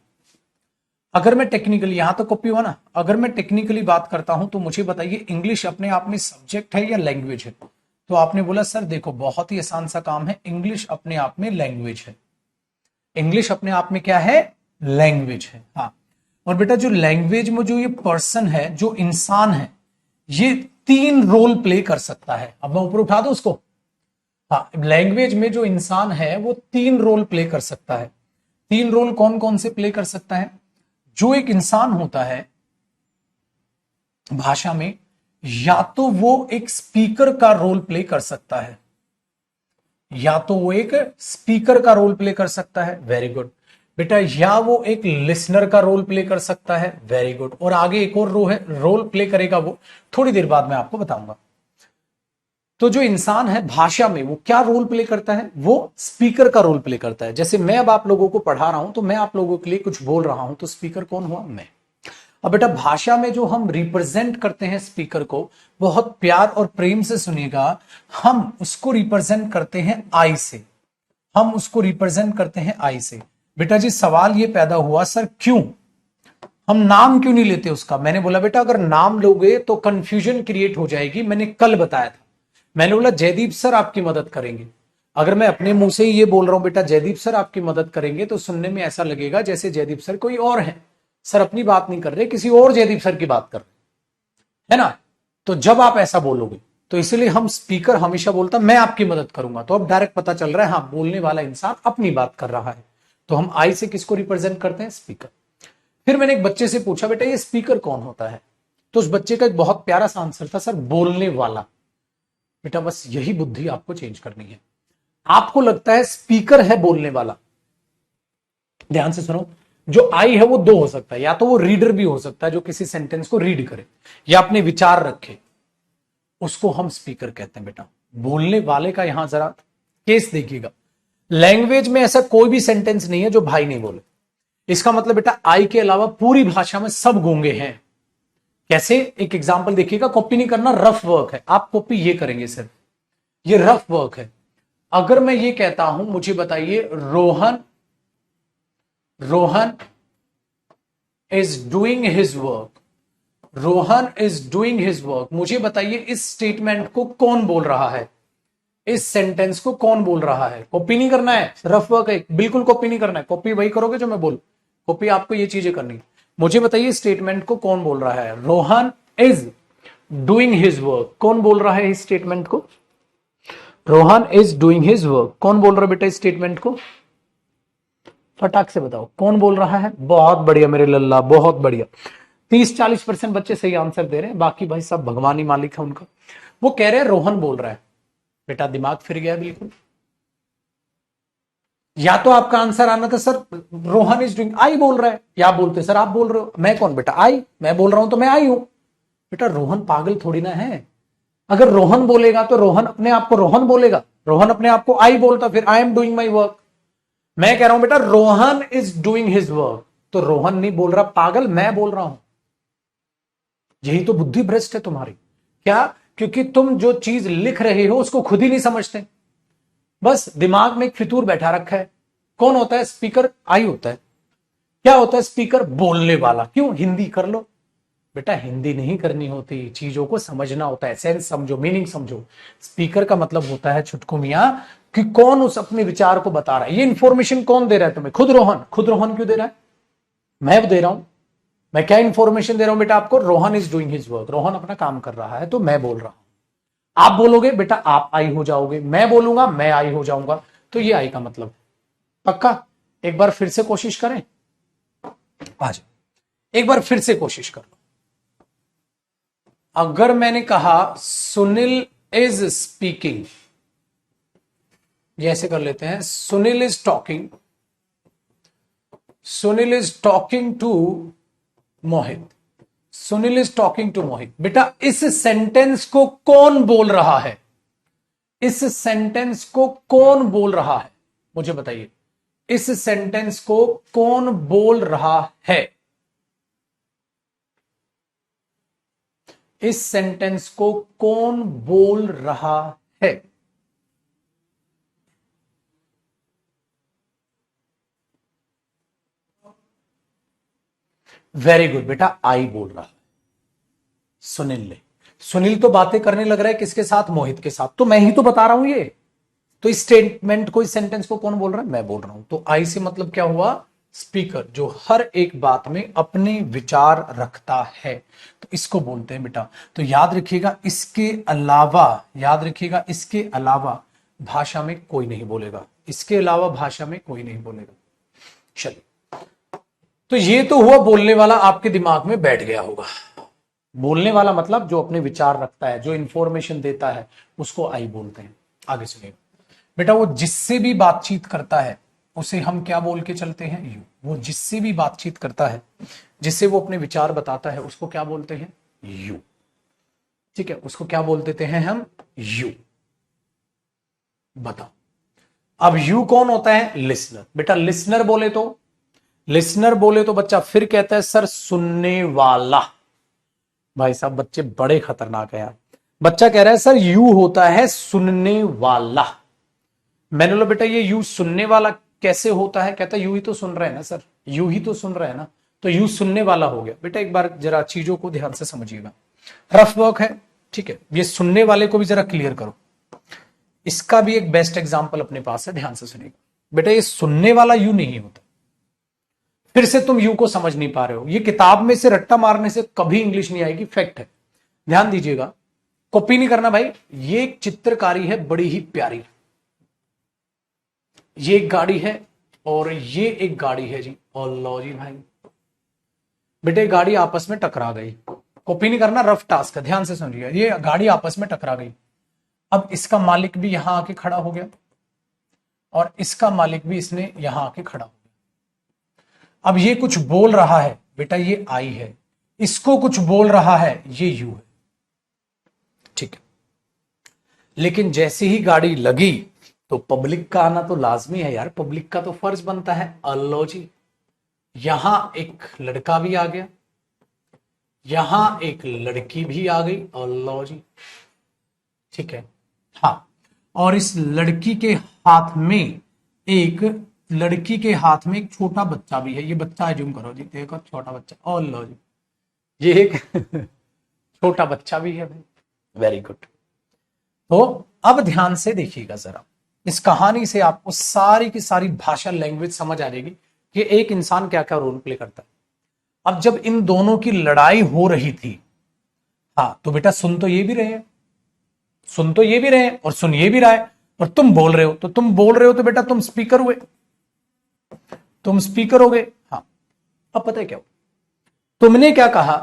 Speaker 1: अगर मैं टेक्निकली, यहां तो कॉपी हुआ ना, अगर मैं टेक्निकली बात करता हूं तो मुझे बताइए, इंग्लिश अपने आप में सब्जेक्ट है या लैंग्वेज है? तो आपने बोला सर देखो बहुत ही आसान सा काम है, इंग्लिश अपने आप में लैंग्वेज है। इंग्लिश अपने आप में क्या है? लैंग्वेज है, हाँ। और बेटा जो लैंग्वेज में जो ये पर्सन है, जो इंसान है, ये 3 रोल प्ले कर सकता है। अब मैं ऊपर उठा दूं उसको, हाँ, लैंग्वेज में जो इंसान है वो 3 रोल प्ले कर सकता है। 3 रोल कौन कौन से प्ले कर सकता है? जो एक इंसान होता है भाषा में, या तो वो एक स्पीकर का रोल प्ले कर सकता है, या तो वो एक स्पीकर का रोल प्ले कर सकता है, वेरी गुड बेटा, या वो एक लिसनर का रोल प्ले कर सकता है, वेरी गुड। और आगे एक और रोल प्ले करेगा, वो थोड़ी देर बाद मैं आपको बताऊंगा। तो जो इंसान है भाषा में, वो क्या रोल प्ले करता है? वो स्पीकर का रोल प्ले करता है। जैसे मैं अब आप लोगों को पढ़ा रहा हूं, तो मैं आप लोगों के लिए कुछ बोल रहा हूं, तो स्पीकर कौन हुआ? मैं। अब बेटा भाषा में जो हम रिप्रेजेंट करते हैं स्पीकर को, बहुत प्यार और प्रेम से सुनिएगा, हम उसको रिप्रेजेंट करते हैं आई से। हम उसको रिप्रेजेंट करते हैं आई से। बेटा जी सवाल ये पैदा हुआ, सर क्यों हम नाम क्यों नहीं लेते उसका? मैंने बोला बेटा अगर नाम लोगे तो कंफ्यूजन क्रिएट हो जाएगी। मैंने कल बताया था, मैंने बोला जयदीप सर आपकी मदद करेंगे। अगर मैं अपने मुंह से ही ये बोल रहा हूं बेटा जयदीप सर आपकी मदद करेंगे, तो सुनने में ऐसा लगेगा जैसे जयदीप सर कोई और है। सर अपनी बात नहीं कर रहे, किसी और जयदीप सर की बात कर रहे, है ना? तो जब आप ऐसा बोलोगे, तो इसलिए हम स्पीकर हमेशा बोलता मैं आपकी मदद करूंगा। तो अब डायरेक्ट पता चल रहा है हाँ बोलने वाला इंसान अपनी बात कर रहा है। तो हम आई से किसको रिप्रेजेंट करते हैं? स्पीकर। फिर मैंने एक बच्चे से पूछा बेटा ये स्पीकर कौन होता है? तो उस बच्चे का एक बहुत प्यारा सा आंसर था, सर बोलने वाला। बेटा बस यही बुद्धि आपको चेंज करनी है। आपको लगता है स्पीकर है बोलने वाला, ध्यान से सुनो, जो आई है वो 2 हो सकता है, या तो वो रीडर भी हो सकता है जो किसी सेंटेंस को रीड करे या अपने विचार रखे, उसको हम स्पीकर कहते हैं बेटा। बोलने वाले का यहां जरा केस देखिएगा, लैंग्वेज में ऐसा कोई भी सेंटेंस नहीं है जो भाई नहीं बोले। इसका मतलब बेटा आई के अलावा पूरी भाषा में सब गूंगे हैं। कैसे? एक एग्जांपल देखिएगा, कॉपी नहीं करना, रफ वर्क है, आप कॉपी ये करेंगे सिर्फ, ये रफ वर्क है। अगर मैं ये कहता हूं मुझे बताइए Rohan Rohan is doing his work, Rohan is doing his work, मुझे बताइए इस स्टेटमेंट को कौन बोल रहा है? इस सेंटेंस को कौन बोल रहा है? कॉपी नहीं करना है, रफ वर्क है, बिल्कुल कॉपी नहीं करना है। कॉपी वही करोगे जो मैं बोल, कॉपी आपको ये चीजें करनी है। मुझे बताइए स्टेटमेंट को कौन बोल रहा है? Rohan is doing his work, कौन बोल रहा है इस स्टेटमेंट को? Rohan is doing his work, कौन बोल रहा है बेटा इस स्टेटमेंट को? फटाक से बताओ कौन बोल रहा है? बहुत बढ़िया मेरे लल्ला, बहुत बढ़िया। 30-40% बच्चे सही आंसर दे रहे हैं, बाकी भाई सब भगवानी मालिक है उनका। वो कह रहे हैं रोहन बोल रहा है। बेटा दिमाग फिर गया बिल्कुल। या तो आपका आंसर आना था सर रोहन इज डूइंग, आई बोल रहा है, या बोलते सर आप बोल रहे हो। मैं कौन बेटा? आई, मैं बोल रहा हूं तो मैं आई हूं। बेटा रोहन पागल थोड़ी ना है। अगर रोहन बोलेगा तो रोहन अपने आप को रोहन बोलेगा, रोहन अपने आप को आई बोलता, फिर I am doing my work. मैं कह रहा हूं बेटा Rohan is doing his work, तो रोहन नहीं बोल रहा पागल, मैं बोल रहा हूं। यही तो बुद्धि भ्रष्ट है तुम्हारी। क्या? क्योंकि तुम जो चीज लिख रहे हो उसको खुद ही नहीं समझते। बस दिमाग में एक फितूर बैठा रखा है। कौन होता है स्पीकर? आई होता है। क्या होता है स्पीकर? बोलने वाला। क्यों? हिंदी कर लो बेटा, हिंदी नहीं करनी होती, चीजों को समझना होता है, सेंस समझो, मीनिंग समझो। स्पीकर का मतलब होता है छुटकू मियां कि कौन उस अपने विचार को बता रहा है। ये इंफॉर्मेशन कौन दे रहा है तुम्हें? खुद रोहन। खुद रोहन क्यों दे रहा है? मैं दे रहा हूं। मैं क्या इंफॉर्मेशन दे रहा हूं बेटा आपको? Rohan is doing his work, Rohan अपना काम कर रहा है, तो मैं बोल रहा हूं। आप बोलोगे बेटा आप आई हो जाओगे, मैं बोलूंगा मैं आई हो जाऊंगा, तो ये आई का मतलब है। पक्का? एक बार फिर से कोशिश करें, आ जाओ एक बार फिर से कोशिश कर लो। अगर मैंने कहा सुनील इज स्पीकिंग, ये ऐसे कर लेते हैं, Sunil is talking, Sunil is talking to Mohit, Sunil is talking to Mohit. बेटा इस सेंटेंस को कौन बोल रहा है? इस सेंटेंस को कौन बोल रहा है? मुझे बताइए, इस सेंटेंस को कौन बोल रहा है? इस सेंटेंस को कौन बोल रहा है? वेरी गुड बेटा, आई बोल रहा है। सुनील ने, सुनील तो बातें करने लग रहा है किसके साथ? मोहित के साथ। तो मैं ही तो बता रहा हूं ये। तो इस स्टेटमेंट को, इस सेंटेंस को कौन बोल रहा है? मैं बोल रहा हूं। तो आई से मतलब क्या हुआ? स्पीकर, जो हर एक बात में अपने विचार रखता है, तो इसको बोलते हैं बेटा। तो याद रखिएगा, इसके अलावा, याद रखिएगा इसके अलावा भाषा में कोई नहीं बोलेगा, इसके अलावा भाषा में कोई नहीं बोलेगा। चलिए, तो ये तो हुआ बोलने वाला, आपके दिमाग में बैठ गया होगा। बोलने वाला मतलब जो अपने विचार रखता है, जो इंफॉर्मेशन देता है, उसको आई बोलते हैं। आगे सुनिए बेटा, वो जिससे भी बातचीत करता है उसे हम क्या बोल के चलते हैं? यू। वो जिससे भी बातचीत करता है, जिससे वो अपने विचार बताता है, उसको क्या बोलते हैं? यू। ठीक है, उसको क्या बोल देते हैं हम? यू। बताओ, अब यू कौन होता है? लिसनर। बेटा लिसनर बोले तो, लिसनर बोले तो बच्चा फिर कहता है सर सुनने वाला। भाई साहब बच्चे बड़े खतरनाक है यार। बच्चा कह रहा है सर यू होता है सुनने वाला। मैंने बोला बेटा ये यू सुनने वाला कैसे होता है? कहता यू ही तो सुन रहे हैं ना सर, यू ही तो सुन रहे हैं ना, तो यू सुनने वाला हो गया। बेटा एक बार जरा चीजों को ध्यान से समझिएगा, रफ वर्क है, ठीक है। ये सुनने वाले को भी जरा क्लियर करो। इसका भी एक बेस्ट एग्जाम्पल अपने पास है, ध्यान से सुनिएगा बेटा। ये सुनने वाला यू नहीं होता। फिर से तुम यू को समझ नहीं पा रहे हो। ये किताब में से रट्टा मारने से कभी इंग्लिश नहीं आएगी, फैक्ट है। ध्यान दीजिएगा, कॉपी नहीं करना भाई। ये एक चित्रकारी है बड़ी ही प्यारी। ये एक गाड़ी है और ये एक गाड़ी है जी, और लो जी भाई, बेटे गाड़ी आपस में टकरा गई। कॉपी नहीं करना, रफ टास्क है, ध्यान से समझिए। ये गाड़ी आपस में टकरा गई। अब इसका मालिक भी यहां आके खड़ा हो गया और इसका मालिक भी इसने यहां आके खड़ा हो गया। अब ये कुछ बोल रहा है बेटा, ये आई है। इसको कुछ बोल रहा है, ये यू है, ठीक है। लेकिन जैसे ही गाड़ी लगी तो पब्लिक का आना तो लाजमी है यार, पब्लिक का तो फर्ज बनता है। अल्लो जी, यहां एक लड़का भी आ गया, यहां एक लड़की भी आ गई, अल्लो जी, ठीक है। हाँ, और इस लड़की के हाथ में एक, लड़की के हाथ में एक छोटा बच्चा भी है। ये बच्चा जूम करो जी, देखो छोटा बच्चा, अल्लो जी, ये एक छोटा बच्चा भी है भाई। Very good. तो अब ध्यान से देखिएगा जरा, इस कहानी से आपको सारी की सारी भाषा, लैंग्वेज समझ आ जाएगी कि एक इंसान क्या क्या रोल प्ले करता है। अब जब इन दोनों की लड़ाई हो रही थी, हाँ, तो बेटा सुन तो ये भी रहे हैं, सुन तो ये भी रहे हैं और सुन ये भी रहा है, और तुम बोल रहे हो, तो तुम बोल रहे हो तो बेटा तुम स्पीकर हुए, तुम स्पीकर हो गए। हाँ, अब पता है क्या, तुमने क्या कहा?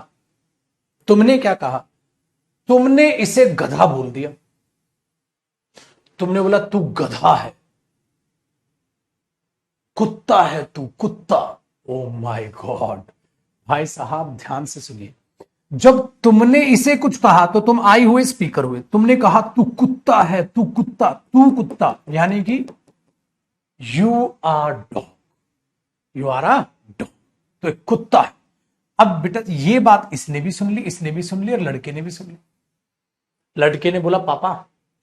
Speaker 1: तुमने क्या कहा? तुमने इसे गधा बोल दिया। तुमने बोला तू गधा है, कुत्ता है तू, कुत्ता। ओ माय गॉड, भाई साहब ध्यान से सुनिए। जब तुमने इसे कुछ कहा तो तुम आई हुए स्पीकर हुए। तुमने कहा तू कुत्ता है, तू कुत्ता, तू कुत्ता, यानी कि you are dog, you are a dog, तो एक कुत्ता है। अब बेटा ये बात इसने भी सुन ली, इसने भी सुन ली, और लड़के ने भी सुन ली। लड़के ने बोला पापा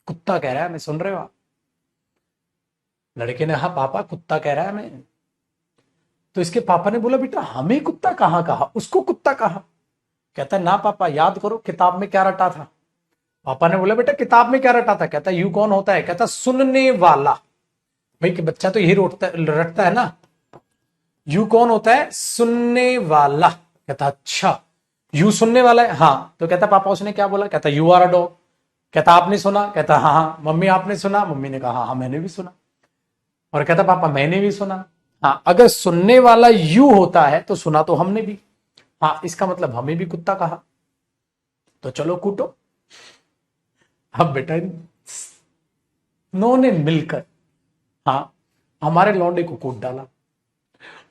Speaker 1: कुत्ता कह रहा है, मैं सुन रहे हो आप? लड़के ने, हाँ पापा कुत्ता कह रहा है हमें। तो इसके पापा ने बोला बेटा हमें कुत्ता कहाँ कहा, उसको कुत्ता कहा। कहता है ना पापा याद करो किताब में क्या रटा था। पापा ने बोला बेटा किताब में क्या रटा था। कहता है यू कौन होता है। कहता सुनने वाला। भाई कि बच्चा तो यही रटता है ना। यू कौन होता है, सुनने वाला। कहता अच्छा यू सुनने वाला है। हाँ तो कहता पापा उसने क्या बोला। कहता यू आर अ डॉग। कहता आपने सुना। कहता हाँ हाँ। मम्मी आपने सुना। मम्मी ने कहा हाँ मैंने भी सुना। और कहता पापा मैंने भी सुना। हाँ अगर सुनने वाला यू होता है तो सुना तो हमने भी। हाँ इसका मतलब हमें भी कुत्ता कहा। तो चलो कूटो। अब बेटा इन्होंने मिलकर, हाँ, हमारे लौंडे को कूट डाला।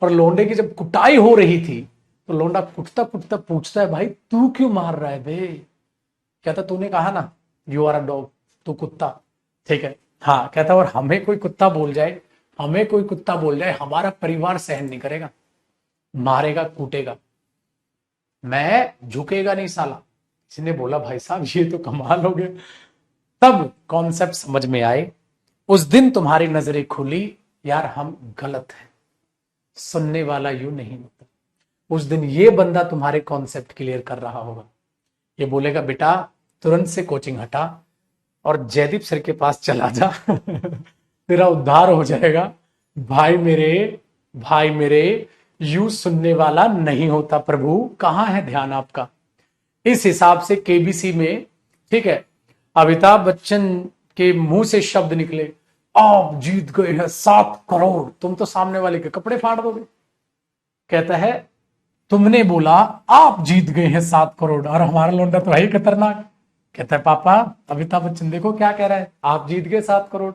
Speaker 1: और लौंडे की जब कुटाई हो रही थी तो लौंडा कुटता कुटता पूछता है भाई तू क्यों मार रहा है बे। कहता तूने कहा ना यू आर अ डॉग, तू कुत्ता। ठीक है हाँ। कहता और हमें कोई कुत्ता बोल जाए, हमें कोई कुत्ता बोल जाए हमारा परिवार सहन नहीं करेगा, मारेगा कूटेगा, मैं झुकेगा नहीं साला। किसी ने बोला भाई साहब ये तो कमाल हो गया। तब कॉन्सेप्ट समझ में आए। उस दिन तुम्हारी नजरें खुली, यार हम गलत हैं, सुनने वाला यूं नहीं होता। उस दिन ये बंदा तुम्हारे कॉन्सेप्ट क्लियर कर रहा होगा। ये बोलेगा बेटा तुरंत से कोचिंग हटा और जयदीप सर के पास चला जा तेरा उद्धार हो जाएगा। भाई मेरे, भाई मेरे, यू सुनने वाला नहीं होता। प्रभु कहां है ध्यान आपका। इस हिसाब से केबीसी में, ठीक है, अमिताभ बच्चन के मुंह से शब्द निकले आप जीत गए हैं 7 करोड़, तुम तो सामने वाले के कपड़े फाड़ दोगे। कहता है तुमने बोला आप जीत गए हैं 7 करोड़, और हमारा लौंडा तो है ही खतरनाक। कहता है पापा अमिताभ बच्चन देखो क्या कह रहा है, आप जीत गए 7 करोड़।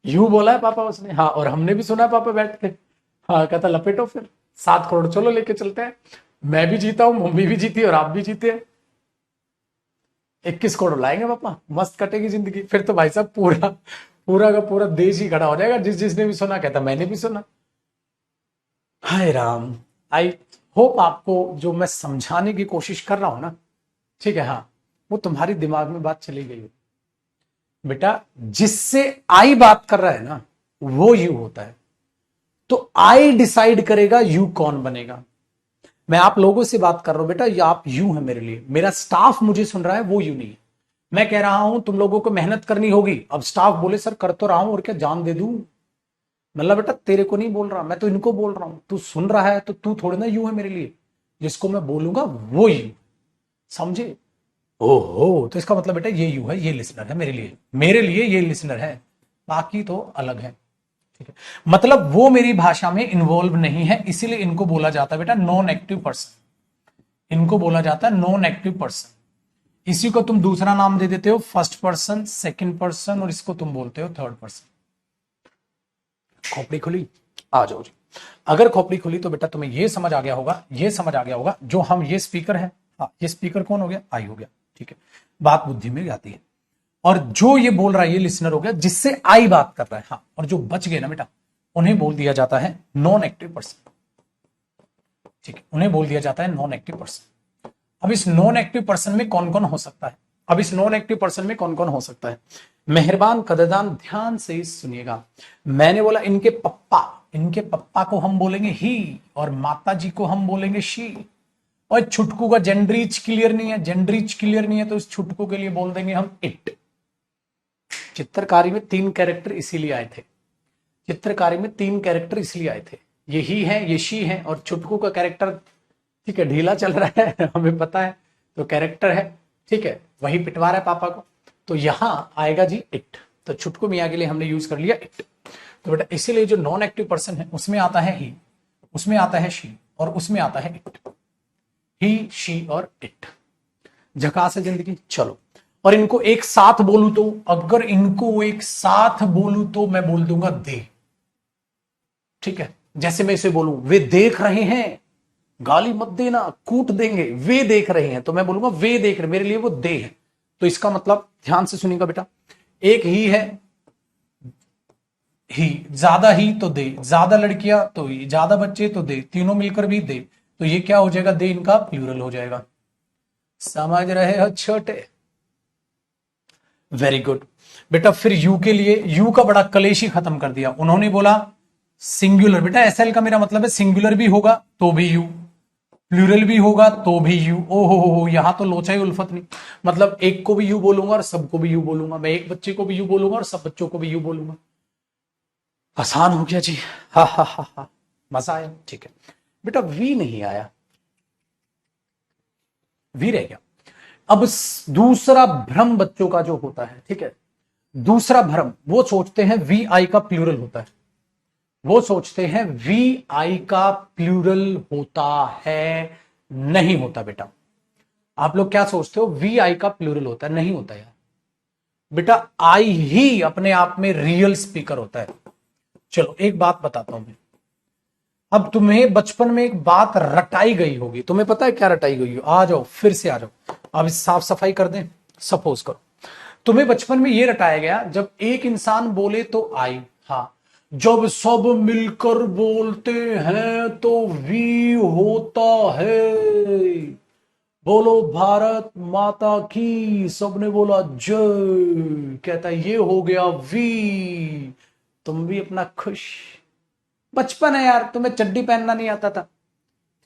Speaker 1: यूं बोला है पापा उसने। हाँ और हमने भी सुना पापा बैठ के। हाँ कहता लपेटो फिर 7 करोड़ चलो लेके चलते हैं। मैं भी जीता हूं, मम्मी भी जीती और आप भी जीते हैं। 21 करोड़ लाएंगे पापा, मस्त कटेगी जिंदगी। फिर तो भाई साहब पूरा पूरा का पूरा देश ही खड़ा हो जाएगा। जिसने भी सुना कहता मैंने भी सुना। हाय राम। आई होप आपको जो मैं समझाने की कोशिश कर रहा हूं ना, ठीक है, हाँ, वो तुम्हारी दिमाग में बात चली गई हो। बेटा जिससे आई बात कर रहा है ना वो यू होता है, तो आई डिसाइड करेगा यू कौन बनेगा। मैं आप लोगों से बात कर रहा हूं बेटा, ये आप यू है मेरे लिए, मेरा स्टाफ मुझे सुन रहा है वो यू नहीं है। मैं कह रहा हूं तुम लोगों को मेहनत करनी होगी, अब स्टाफ बोले सर कर तो रहा हूं और क्या जान दे दूं। मतलब बेटा तेरे को नहीं बोल रहा, मैं तो इनको बोल रहा हूं। तू सुन रहा है तो तू थोड़ी ना यू है मेरे लिए, जिसको मैं बोलूंगा वो यू, समझे। ओहो तो इसका मतलब बेटा ये यू है, ये लिसनर है मेरे लिए, मेरे लिए ये लिसनर है, बाकी तो अलग है। ठीक है, मतलब वो मेरी भाषा में इन्वॉल्व नहीं है, इसीलिए इनको बोला जाता है बेटा नॉन एक्टिव पर्सन। इनको बोला जाता है नॉन एक्टिव पर्सन। इसी को तुम दूसरा नाम दे देते हो फर्स्ट पर्सन, सेकंड पर्सन, और इसको तुम बोलते हो थर्ड पर्सन। खोपड़ी खुली, आ जाओ जी। अगर खोपड़ी खुली तो बेटा तुम्हें ये समझ आ गया होगा, ये समझ आ गया होगा जो हम ये स्पीकर है, हाँ ये स्पीकर कौन हो गया, आई हो गया। ठीक है, बात बुद्धि में आती है। और जो ये बोल रहा है ये लिसनर हो गया, जिससे आई बात कर रहा है। हाँ और जो बच गए ना बेटा उन्हें बोल दिया जाता है नॉन एक्टिव पर्सन। ठीक है, उन्हें बोल दिया जाता है नॉन एक्टिव पर्सन। अब इस नॉन एक्टिव पर्सन में कौन कौन हो सकता है, अब इस नॉन एक्टिव पर्सन में कौन कौन हो सकता है। मेहरबान कदरदान ध्यान से सुनिएगा। मैंने बोला इनके पप्पा, इनके पप्पा को हम बोलेंगे ही, और माता जी को हम बोलेंगे शी। और छुटकू का जेंडरीच क्लियर नहीं है, जेंडरीच क्लियर नहीं है तो इस छुटकू के लिए बोल देंगे हम इट। चित्रकारी में 3 कैरेक्टर इसीलिए आए थे, चित्रकारी में 3 कैरेक्टर इसलिए आए थे, ये ही है, ये शी है, और छुटकू का कैरेक्टर, ठीक है, ढीला चल रहा है हमें पता है, तो कैरेक्टर है, ठीक है, वही पिटवा रहा है पापा को। तो यहां आएगा जी इट, तो छुटकू मियाँ के लिए हमने यूज कर लिया इट। तो बेटा इसीलिए जो नॉन एक्टिव पर्सन है उसमें आता है ही, उसमें आता है शी, और उसमें आता है इट। ही शी और इट, झकास है जिंदगी। चलो, और इनको एक साथ बोलू तो, अगर इनको एक साथ बोलू तो मैं बोल दूंगा दे। ठीक है, जैसे मैं इसे बोलूं वे देख रहे हैं, गाली मत देना कूट देंगे, वे देख रहे हैं तो मैं बोलूंगा वे देख रहे, मेरे लिए वो दे है। तो इसका मतलब ध्यान से सुनिएगा बेटा, एक ही है, ही ज्यादा ही तो दे, ज्यादा लड़कियां तो ही, ज्यादा बच्चे तो दे, तीनों मिलकर भी दे, तो ये क्या हो जाएगा, दे इनका प्लूरल हो जाएगा। समझ रहे हो छोटे। वेरी गुड बेटा। फिर यू के लिए, यू का बड़ा कलेश ही खत्म कर दिया। उन्होंने बोला सिंगुलर। बेटा एसएल का मेरा मतलब है सिंगुलर भी होगा तो भी यू, प्लूरल भी होगा तो भी यू। ओहो हो, यहां तो लोचा ही उल्फत नहीं। मतलब एक को भी यू बोलूंगा और सबको भी यू बोलूंगा, मैं एक बच्चे को भी यू बोलूंगा और सब बच्चों को भी यू बोलूंगा। आसान हो गया जी। हा हा हा हा, मजा आया। ठीक है बेटा, वी नहीं आया, वी रह गया। अब दूसरा भ्रम बच्चों का जो होता है, ठीक है, दूसरा भ्रम, वो सोचते हैं वी आई का प्लूरल होता है। वो सोचते हैं वी आई का प्लूरल होता है। नहीं होता बेटा। आप लोग क्या सोचते हो, वी आई का प्लूरल होता है? नहीं होता यार बेटा। आई ही अपने आप में रियल स्पीकर होता है। चलो एक बात बताता हूं मैं। अब तुम्हें बचपन में एक बात रटाई गई होगी, तुम्हें पता है क्या रटाई गई हो? आ जाओ, फिर से आ जाओ। अब इस साफ सफाई कर दें। सपोज करो तुम्हें बचपन में यह रटाया गया, जब एक इंसान बोले तो आई, हाँ, जब सब मिलकर बोलते हैं तो वी होता है। बोलो भारत माता की, सबने बोला जय, कहता है ये हो गया वी। तुम भी अपना खुश। बचपन है यार, तुम्हें चड्डी पहनना नहीं आता था,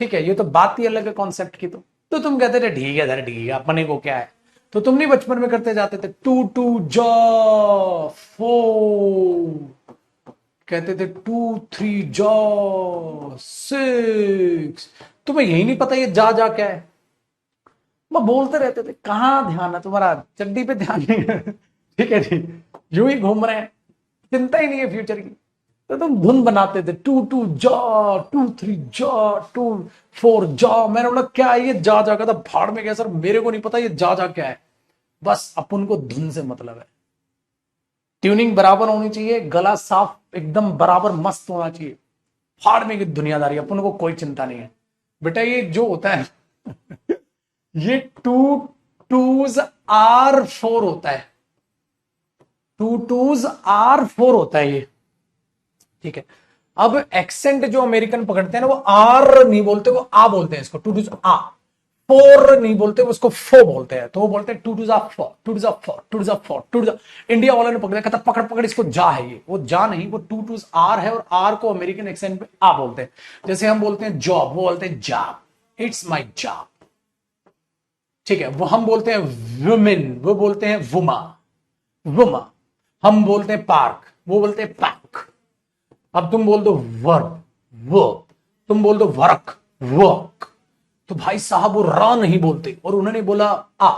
Speaker 1: ठीक है, ये तो बात ही अलग है कॉन्सेप्ट की। तो तुम कहते थे ठीक है सर, ठीक है, अपने को क्या है। तो तुम नहीं बचपन में करते जाते थे टू टू जा फोर, कहते थे टू थ्री जा सिक्स। तुम्हें यही नहीं पता ये जा क्या है? मैं बोलते रहते थे, कहाँ ध्यान है तुम्हारा, चड्डी पे ध्यान नहीं है। ठीक है जी, यूं ही घूम रहे हैं, चिंता ही नहीं है फ्यूचर की। तो तुम धुन बनाते थे टू टू जा, टू थ्री जा, टू फोर जा। मैंने बोला क्या है ये जा का? था भाड़ में गया सर, मेरे को नहीं पता ये जा क्या है। बस अपन को धुन से मतलब है। ट्यूनिंग बराबर होनी चाहिए, गला साफ एकदम बराबर मस्त होना चाहिए। फाड़ में की दुनियादारी, अपन को कोई चिंता नहीं है बेटा। ये जो होता है ये टू टूज आर फोर होता है, टू टूज आर फोर होता है ये, ठीक है। अब एक्सेंट जो अमेरिकन पकड़ते हैं ना, वो आर नहीं बोलते, वो आ बोलते हैं इसको, टू टूज आ। फोर नहीं बोलते, उसको फो बोलते हैं। तो वो बोलते हैं टू टू जा फोर, टू टू जा फोर, टू टू जा फोर, टू टू जा। इंडिया वालों ने पकड़ा, कहता पकड़ पकड़ इसको, जा है ये, वो जा नहीं, वो टू टू आर है। और आर को अमेरिकन एक्सेंट में आ बोलते हैं। जैसे हम बोलते हैं जॉब, वो बोलते हैं जॉब, इट्स माई जॉब, ठीक है। वो हम बोलते हैं वुमेन, वो बोलते हैं वुमा, वुमा। हम बोलते हैं पार्क, वो बोलते हैं पैक। अब तुम बोल दो वर्ब, वर्ब, तुम बोल दो वर्क, वर्क। तो भाई साहब वो रा नहीं बोलते, और उन्होंने बोला आ,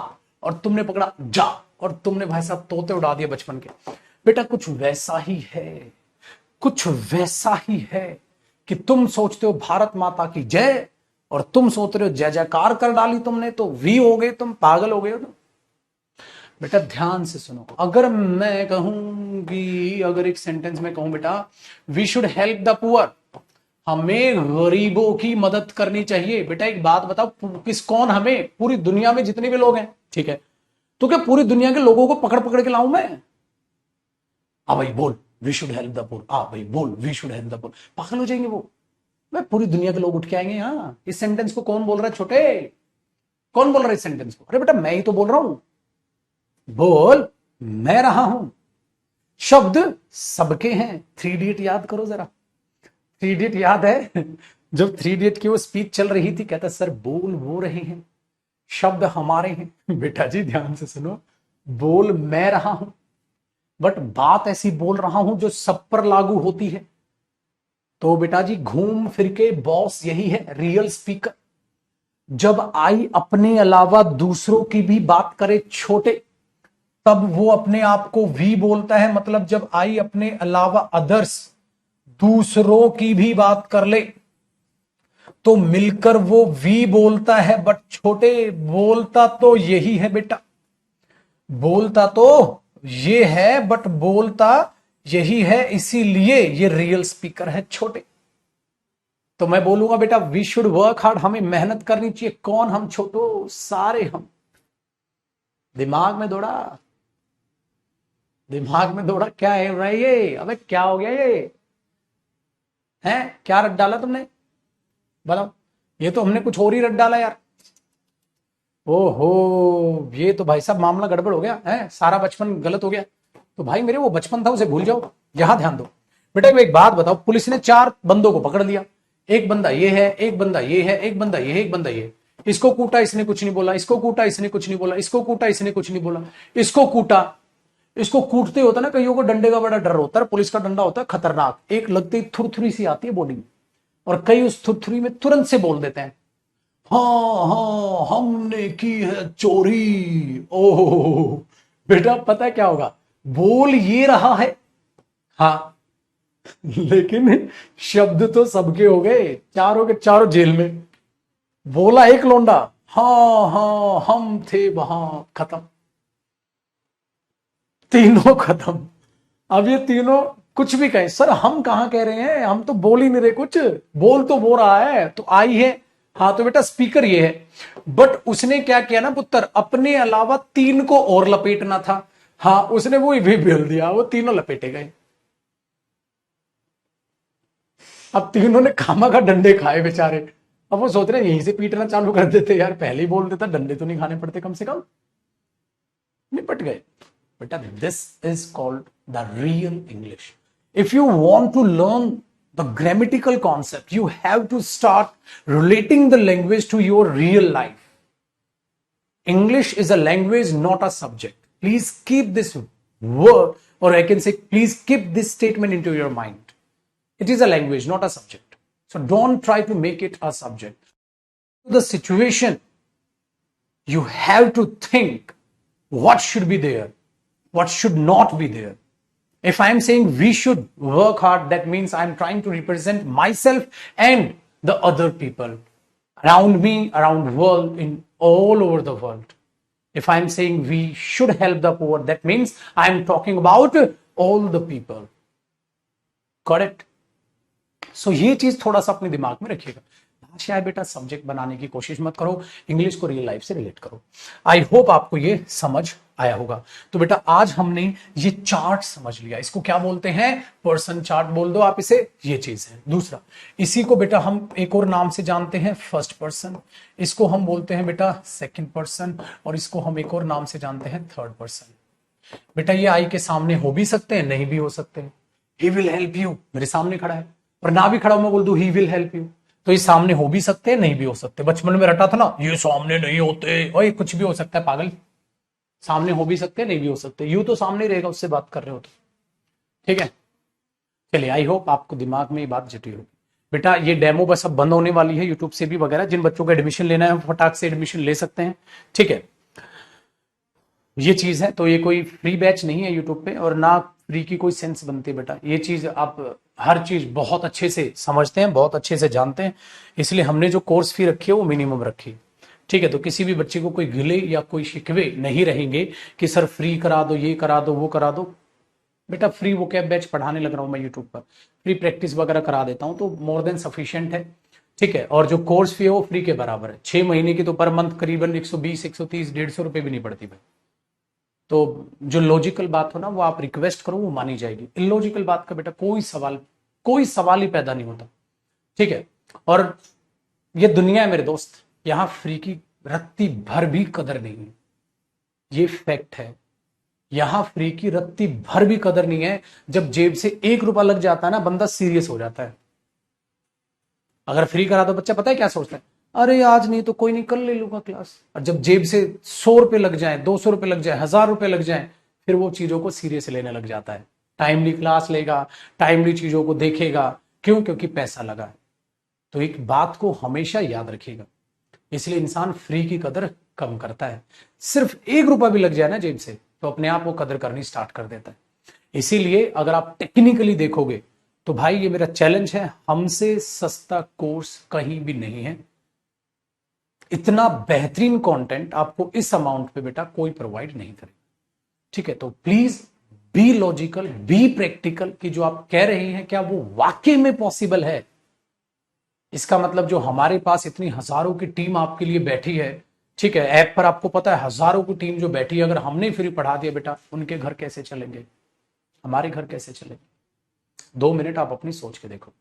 Speaker 1: और तुमने पकड़ा जा, और तुमने भाई साहब तोते उड़ा दिए बचपन के। बेटा कुछ वैसा ही है, कुछ वैसा ही है कि तुम सोचते हो भारत माता की जय, और तुम सोच रहे हो जय जयकार कर डाली तुमने, तो वी हो गए तुम, पागल हो गए हो तुम। बेटा ध्यान से सुनो, अगर मैं कहूंगी, अगर एक सेंटेंस में कहूं बेटा, we should help the poor, हमें गरीबों की मदद करनी चाहिए। बेटा एक बात बताओ, किस कौन हमें? पूरी दुनिया में जितने भी लोग हैं, ठीक है। तो क्या पूरी दुनिया के लोगों को पकड़ पकड़ के लाऊं मैं? आ भाई बोल we should help the poor, आ भाई बोल we should help the poor, पागल हो जाएंगे वो। मैं पूरी दुनिया के लोग उठ के आएंगे यहाँ। इस सेंटेंस को कौन बोल रहा है छोटे? कौन बोल रहा है इस सेंटेंस को? अरे बेटा मैं ही तो बोल रहा हूं। बोल, मैं रहा हूं। शब्द सबके हैं। थ्री इडियट याद करो जरा, थ्री इडियट याद है? जब थ्री इडियट की वो स्पीच चल रही थी, कहता सर बोल वो रहे हैं, शब्द हमारे हैं। बेटा जी ध्यान से सुनो, बोल मैं रहा हूं, बट बात ऐसी बोल रहा हूं जो सब पर लागू होती है। तो बेटा जी घूम फिर के बॉस यही है, रियल स्पीकर। जब आई अपने अलावा दूसरों की भी बात करे छोटे, तब वो अपने आप को वी बोलता है। मतलब जब आई अपने अलावा अदर्स, दूसरों की भी बात कर ले, तो मिलकर वो वी बोलता है। बट छोटे, बोलता तो यही है बेटा, बोलता तो ये है, बट बोलता यही है, इसीलिए ये रियल स्पीकर है छोटे। तो मैं बोलूंगा बेटा वी शुड वर्क हार्ड, हमें मेहनत करनी चाहिए। कौन हम? छोटो, सारे हम। दिमाग में दौड़ा, दिमाग में दौड़ा, क्या है रहा है ये? अबे क्या हो गया ये? है क्या रट डाला तुमने? बताओ, ये तो हमने कुछ और ही रट डाला यार। ओहो, ये तो भाई साहब मामला गड़बड़ हो गया है, सारा बचपन गलत हो गया। तो भाई मेरे वो बचपन था उसे भूल जाओ, यहां ध्यान दो। बेटा एक बात बताओ, पुलिस ने 4 बंदों को पकड़ लिया, एक बंदा ये है, एक बंदा ये है, एक बंदा ये है, एक बंदा ये है। इसको कूटा, इसने कुछ नहीं बोला, इसको कूटा, इसने कुछ नहीं बोला, इसको कूटा, इसने कुछ नहीं बोला, इसको कूटा। इसको कूटते होता ना, कईयों को डंडे का बड़ा डर होता है, पुलिस का डंडा होता है खतरनाक, एक लगते ही थुरथुरी सी आती है बॉडी में, और कई उस थुरथुरी में तुरंत से बोल देते हैं, हाँ हाँ हमने की है चोरी। ओह बेटा पता है क्या होगा, बोल ये रहा है, हाँ, लेकिन शब्द तो सबके हो गए, चारों के चारों जेल में। बोला एक लौंडा, हाँ हाँ हम थे वहां, खत्म, तीनों खत्म। अब ये तीनों कुछ भी कहें, सर हम कहां कह रहे हैं, हम तो बोल ही नहीं रहे कुछ, बोल तो वो रहा है, तो आई है, हाँ तो बेटा स्पीकर ये है। बट उसने क्या किया ना पुत्र, अपने अलावा 3 को और लपेटना था, हाँ उसने वो भी बोल दिया, वो तीनों लपेटे गए। अब तीनों ने खामा का डंडे खाए बेचारे। अब वो सोच रहे हैं यहीं से पीटना चालू कर देते, यार पहले ही बोल देता, डंडे तो नहीं खाने पड़ते कम से कम, निपट गए। बेटा this is called the real English. If you want to learn the grammatical concept, you have to start relating the language to your real life. English is a language, not a subject. Please keep this word, or I can say please keep this statement into your mind. It is a language, not a subject. So don't try to make it a subject. The situation, you have to think what should be there, what should not be there. If I am saying we should work hard, that means I am trying to represent myself and the other people around me, around the world, in all over the world. If I am saying we should help the poor, that means I am talking about all the people. Correct? सो ये चीज थोड़ा सा अपने दिमाग में रखिएगा। भाषा है बेटा, सब्जेक्ट बनाने की कोशिश मत करो, इंग्लिश को रियल लाइफ से रिलेट करो। आई होप आपको ये समझ आया होगा। तो बेटा आज हमने ये चार्ट समझ लिया, इसको क्या बोलते हैं, पर्सन चार्ट बोल दो आप इसे, ये चीज है। दूसरा, इसी को बेटा हम एक और नाम से जानते हैं, फर्स्ट पर्सन, इसको हम बोलते हैं बेटा सेकंड पर्सन, और इसको हम एक और नाम से जानते हैं थर्ड पर्सन। बेटा ये आई के सामने हो भी सकते हैं, नहीं भी हो सकते हैं। ही विल हेल्प यू मेरे सामने खड़ा है, और ना भी खड़ा मैं बोल दू ही विल हेल्प यू, तो ये सामने हो भी सकते हैं, नहीं भी हो सकते। बचपन में रटा था ना, ये सामने नहीं होते, और ये कुछ भी हो सकता है पागल, सामने हो भी सकते हैं, नहीं भी हो सकते, यू तो सामने ही रहेगा, उससे बात कर रहे हो तो। ठीक है, चलिए आई होप आपको दिमाग में ये बात जटी होगी। बेटा ये डेमो बस अब बंद होने वाली है यूट्यूब से भी वगैरह, जिन बच्चों को एडमिशन लेना है फटाक से एडमिशन ले सकते हैं। ठीक है, ये चीज है, तो ये कोई फ्री बैच नहीं है यूट्यूब पे, और ना फ्री की कोई सेंस बनती है बेटा। ये चीज आप हर चीज बहुत अच्छे से समझते हैं, बहुत अच्छे से जानते हैं, इसलिए हमने जो कोर्स फी रखी है वो मिनिमम रखी है। ठीक है, तो किसी भी बच्चे को कोई गिले या कोई शिकवे नहीं रहेंगे कि सर फ्री करा दो, ये करा दो, वो करा दो। बेटा फ्री वो कैब बैच पढ़ाने लग रहा हूँ मैं यूट्यूब पर, फ्री प्रैक्टिस वगैरह करा देता हूँ, तो मोर देन सफिशियंट है। ठीक है, और जो कोर्स फी है वो फ्री के बराबर है, 6 महीने की, तो पर मंथ करीबन 120, 130, 150 रुपए भी नहीं पड़ती भाई। तो जो लॉजिकल बात हो ना वो आप रिक्वेस्ट करो, वो मानी जाएगी। इलॉजिकल बात का बेटा कोई सवाल ही पैदा नहीं होता। ठीक है, और ये दुनिया है मेरे दोस्त, यहां फ्री की रत्ती भर भी कदर नहीं है, ये फैक्ट है। यहां फ्री की रत्ती भर भी कदर नहीं है। जब जेब से 1 रुपया लग जाता है ना, बंदा सीरियस हो जाता है। अगर फ्री करा तो बच्चा पता है क्या सोचता है, अरे आज नहीं तो कोई नहीं, कल ले लूंगा क्लास। और जब जेब से 100 रुपए लग जाए, 200 रुपए लग जाए, 1000 रुपए लग जाए, फिर वो चीजों को सीरियस लेने लग जाता है। टाइमली क्लास लेगा, टाइमली चीजों को देखेगा, क्यों, क्योंकि पैसा लगा है। तो एक बात को हमेशा याद रखिएगा, इसलिए इंसान फ्री की कदर कम करता है। सिर्फ 1 रुपया भी लग जाए ना जेब से, तो अपने आप वो कदर करनी स्टार्ट कर देता है। इसीलिए अगर आप टेक्निकली देखोगे तो भाई ये मेरा चैलेंज है, हमसे सस्ता कोर्स कहीं भी नहीं है। इतना बेहतरीन कंटेंट आपको इस अमाउंट पे बेटा कोई प्रोवाइड नहीं करेगा। ठीक है, तो please be logical, be practical, कि जो आप कह रहे हैं क्या वो वाकई में पॉसिबल है। इसका मतलब जो हमारे पास इतनी हजारों की टीम आपके लिए बैठी है, ठीक है, ऐप पर आपको पता है हजारों की टीम जो बैठी है, अगर हमने फ्री पढ़ा दिया बेटा, उनके घर कैसे चलेंगे, हमारे घर कैसे चलेंगे। 2 मिनट आप अपनी सोच के देखो।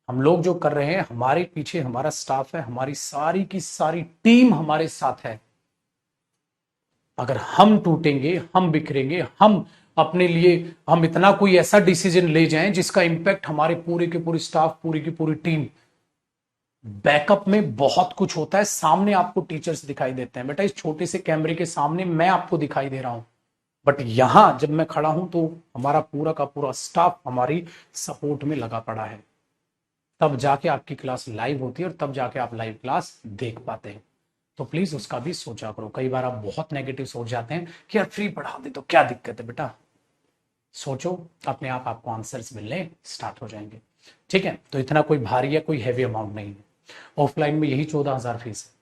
Speaker 1: हम लोग जो कर रहे हैं, हमारे पीछे हमारा स्टाफ है, हमारी सारी की सारी टीम हमारे साथ है। अगर हम टूटेंगे, हम बिखरेंगे, हम अपने लिए हम इतना कोई ऐसा डिसीजन ले जाएं जिसका इंपैक्ट हमारे पूरे के पूरी स्टाफ, पूरी की पूरी टीम, बैकअप में बहुत कुछ होता है। सामने आपको टीचर्स दिखाई देते हैं बेटा, इस छोटे से कैमरे के सामने मैं आपको दिखाई दे रहा हूं, बट यहां जब मैं खड़ा हूं तो हमारा पूरा का पूरा स्टाफ हमारी सपोर्ट में लगा पड़ा है। तब जाके आपकी क्लास लाइव होती है और तब जाके आप लाइव क्लास देख पाते हैं। तो प्लीज उसका भी सोचा करो। कई बार आप बहुत नेगेटिव सोच जाते हैं कि यार फ्री पढ़ा दे तो क्या दिक्कत है। बेटा सोचो, अपने आप आपको आंसर्स मिलने स्टार्ट हो जाएंगे। ठीक है, तो इतना कोई भारी या कोई हैवी अमाउंट नहीं है। ऑफलाइन में यही 14,000 फीस है।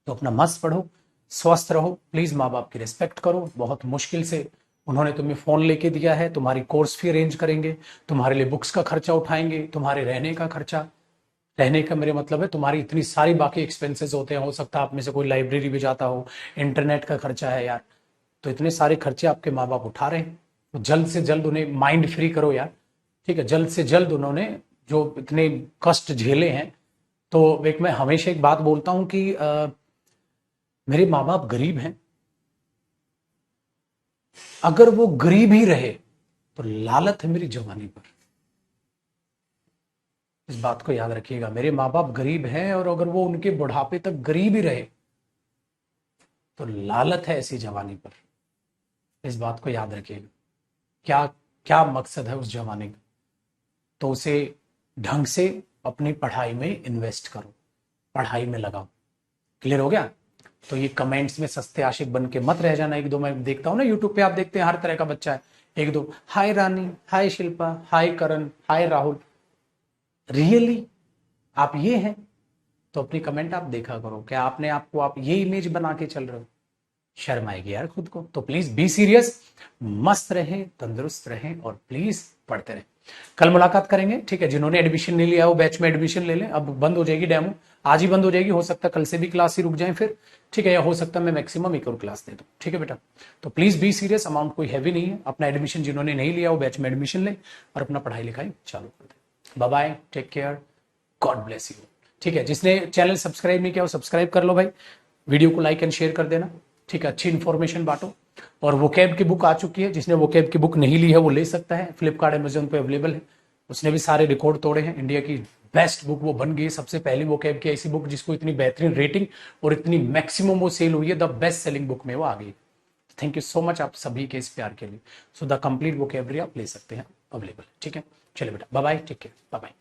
Speaker 1: तो अपना मस्त पढ़ो, स्वस्थ रहो, प्लीज माँ बाप की रिस्पेक्ट करो। बहुत मुश्किल से उन्होंने तुम्हें फोन लेके दिया है, तुम्हारी कोर्स फी अरेंज करेंगे, तुम्हारे लिए बुक्स का खर्चा उठाएंगे, तुम्हारे रहने का खर्चा, रहने का मेरे मतलब है तुम्हारी इतनी सारी बाकी एक्सपेंसेस होते हैं। हो सकता है आप में से कोई लाइब्रेरी भी जाता हो, इंटरनेट का खर्चा है यार। तो इतने सारे खर्चे आपके माँ बाप उठा रहे हैं, तो जल्द से जल्द उन्हें माइंड फ्री करो यार। ठीक है, जल्द से जल्द उन्होंने जो इतने कष्ट झेले हैं। तो एक मैं हमेशा एक बात बोलता हूं कि मेरे माँ बाप गरीब हैं, अगर वो गरीब ही रहे तो लालत है मेरी जवानी पर। इस बात को याद रखिएगा, मेरे माँ बाप गरीब हैं और अगर वो उनके बुढ़ापे तक गरीब ही रहे तो लालत है ऐसी जवानी पर। इस बात को याद रखिएगा। क्या क्या मकसद है उस जवानी का, तो उसे ढंग से अपनी पढ़ाई में इन्वेस्ट करो, पढ़ाई में लगाओ। क्लियर हो गया? तो ये कमेंट्स में सस्ते आशिक बन के मत रह जाना। एक दो मैं देखता हूँ ना यूट्यूब पे, आप देखते हैं हर तरह का बच्चा है, एक दो हाय रानी, हाय शिल्पा, हाय करण, हाय राहुल, रियली आप ये हैं? तो अपनी कमेंट आप देखा करो, क्या आपने आपको आप ये इमेज बना के चल रहे हो? शर्म आएगी यार खुद को। तो प्लीज बी सीरियस, मस्त रहें, तंदुरुस्त रहें और प्लीज पढ़ते रहें। कल मुलाकात करेंगे, ठीक है? जिन्होंने एडमिशन नहीं लिया वो बैच में एडमिशन ले लें। अब बंद हो जाएगी डेमो, आज ही बंद हो जाएगी, हो सकता है कल से भी क्लास ही रुक जाए फिर। ठीक है, या हो सकता है मैं मैक्सिमम एक और क्लास दे दूं। ठीक है बेटा, तो प्लीज बी सीरियस, अमाउंट कोई हैवी नहीं है। अपना एडमिशन जिन्होंने नहीं लिया वो बैच में एडमिशन लें और अपना पढ़ाई लिखाई चालू कर दें। Bye bye, take care, God bless you. ठीक है, जिसने चैनल सब्सक्राइब नहीं किया वो सब्सक्राइब कर लो भाई, वीडियो को लाइक एंड शेयर कर देना। ठीक है, अच्छी इन्फॉर्मेशन बांटो। और वोकैब की बुक आ चुकी है, जिसने वोकैब की बुक नहीं ली है वो ले सकता है, फ्लिपकार्ट अमेजोन पे अवेलेबल है। उसने भी सारे रिकॉर्ड तोड़े हैं, इंडिया की बेस्ट बुक वो बन गई, सबसे पहली वोकैब की ऐसी बुक जिसको इतनी बेहतरीन रेटिंग और इतनी मैक्सिमम वो सेल हुई है, द बेस्ट सेलिंग बुक में वो आ गई। थैंक यू सो मच आप सभी के इस प्यार के लिए। सो द कंप्लीट वोकैबलरी आप ले सकते हैं, अवेलेबल। ठीक है, चलिए बेटा, bye bye, take care, bye bye.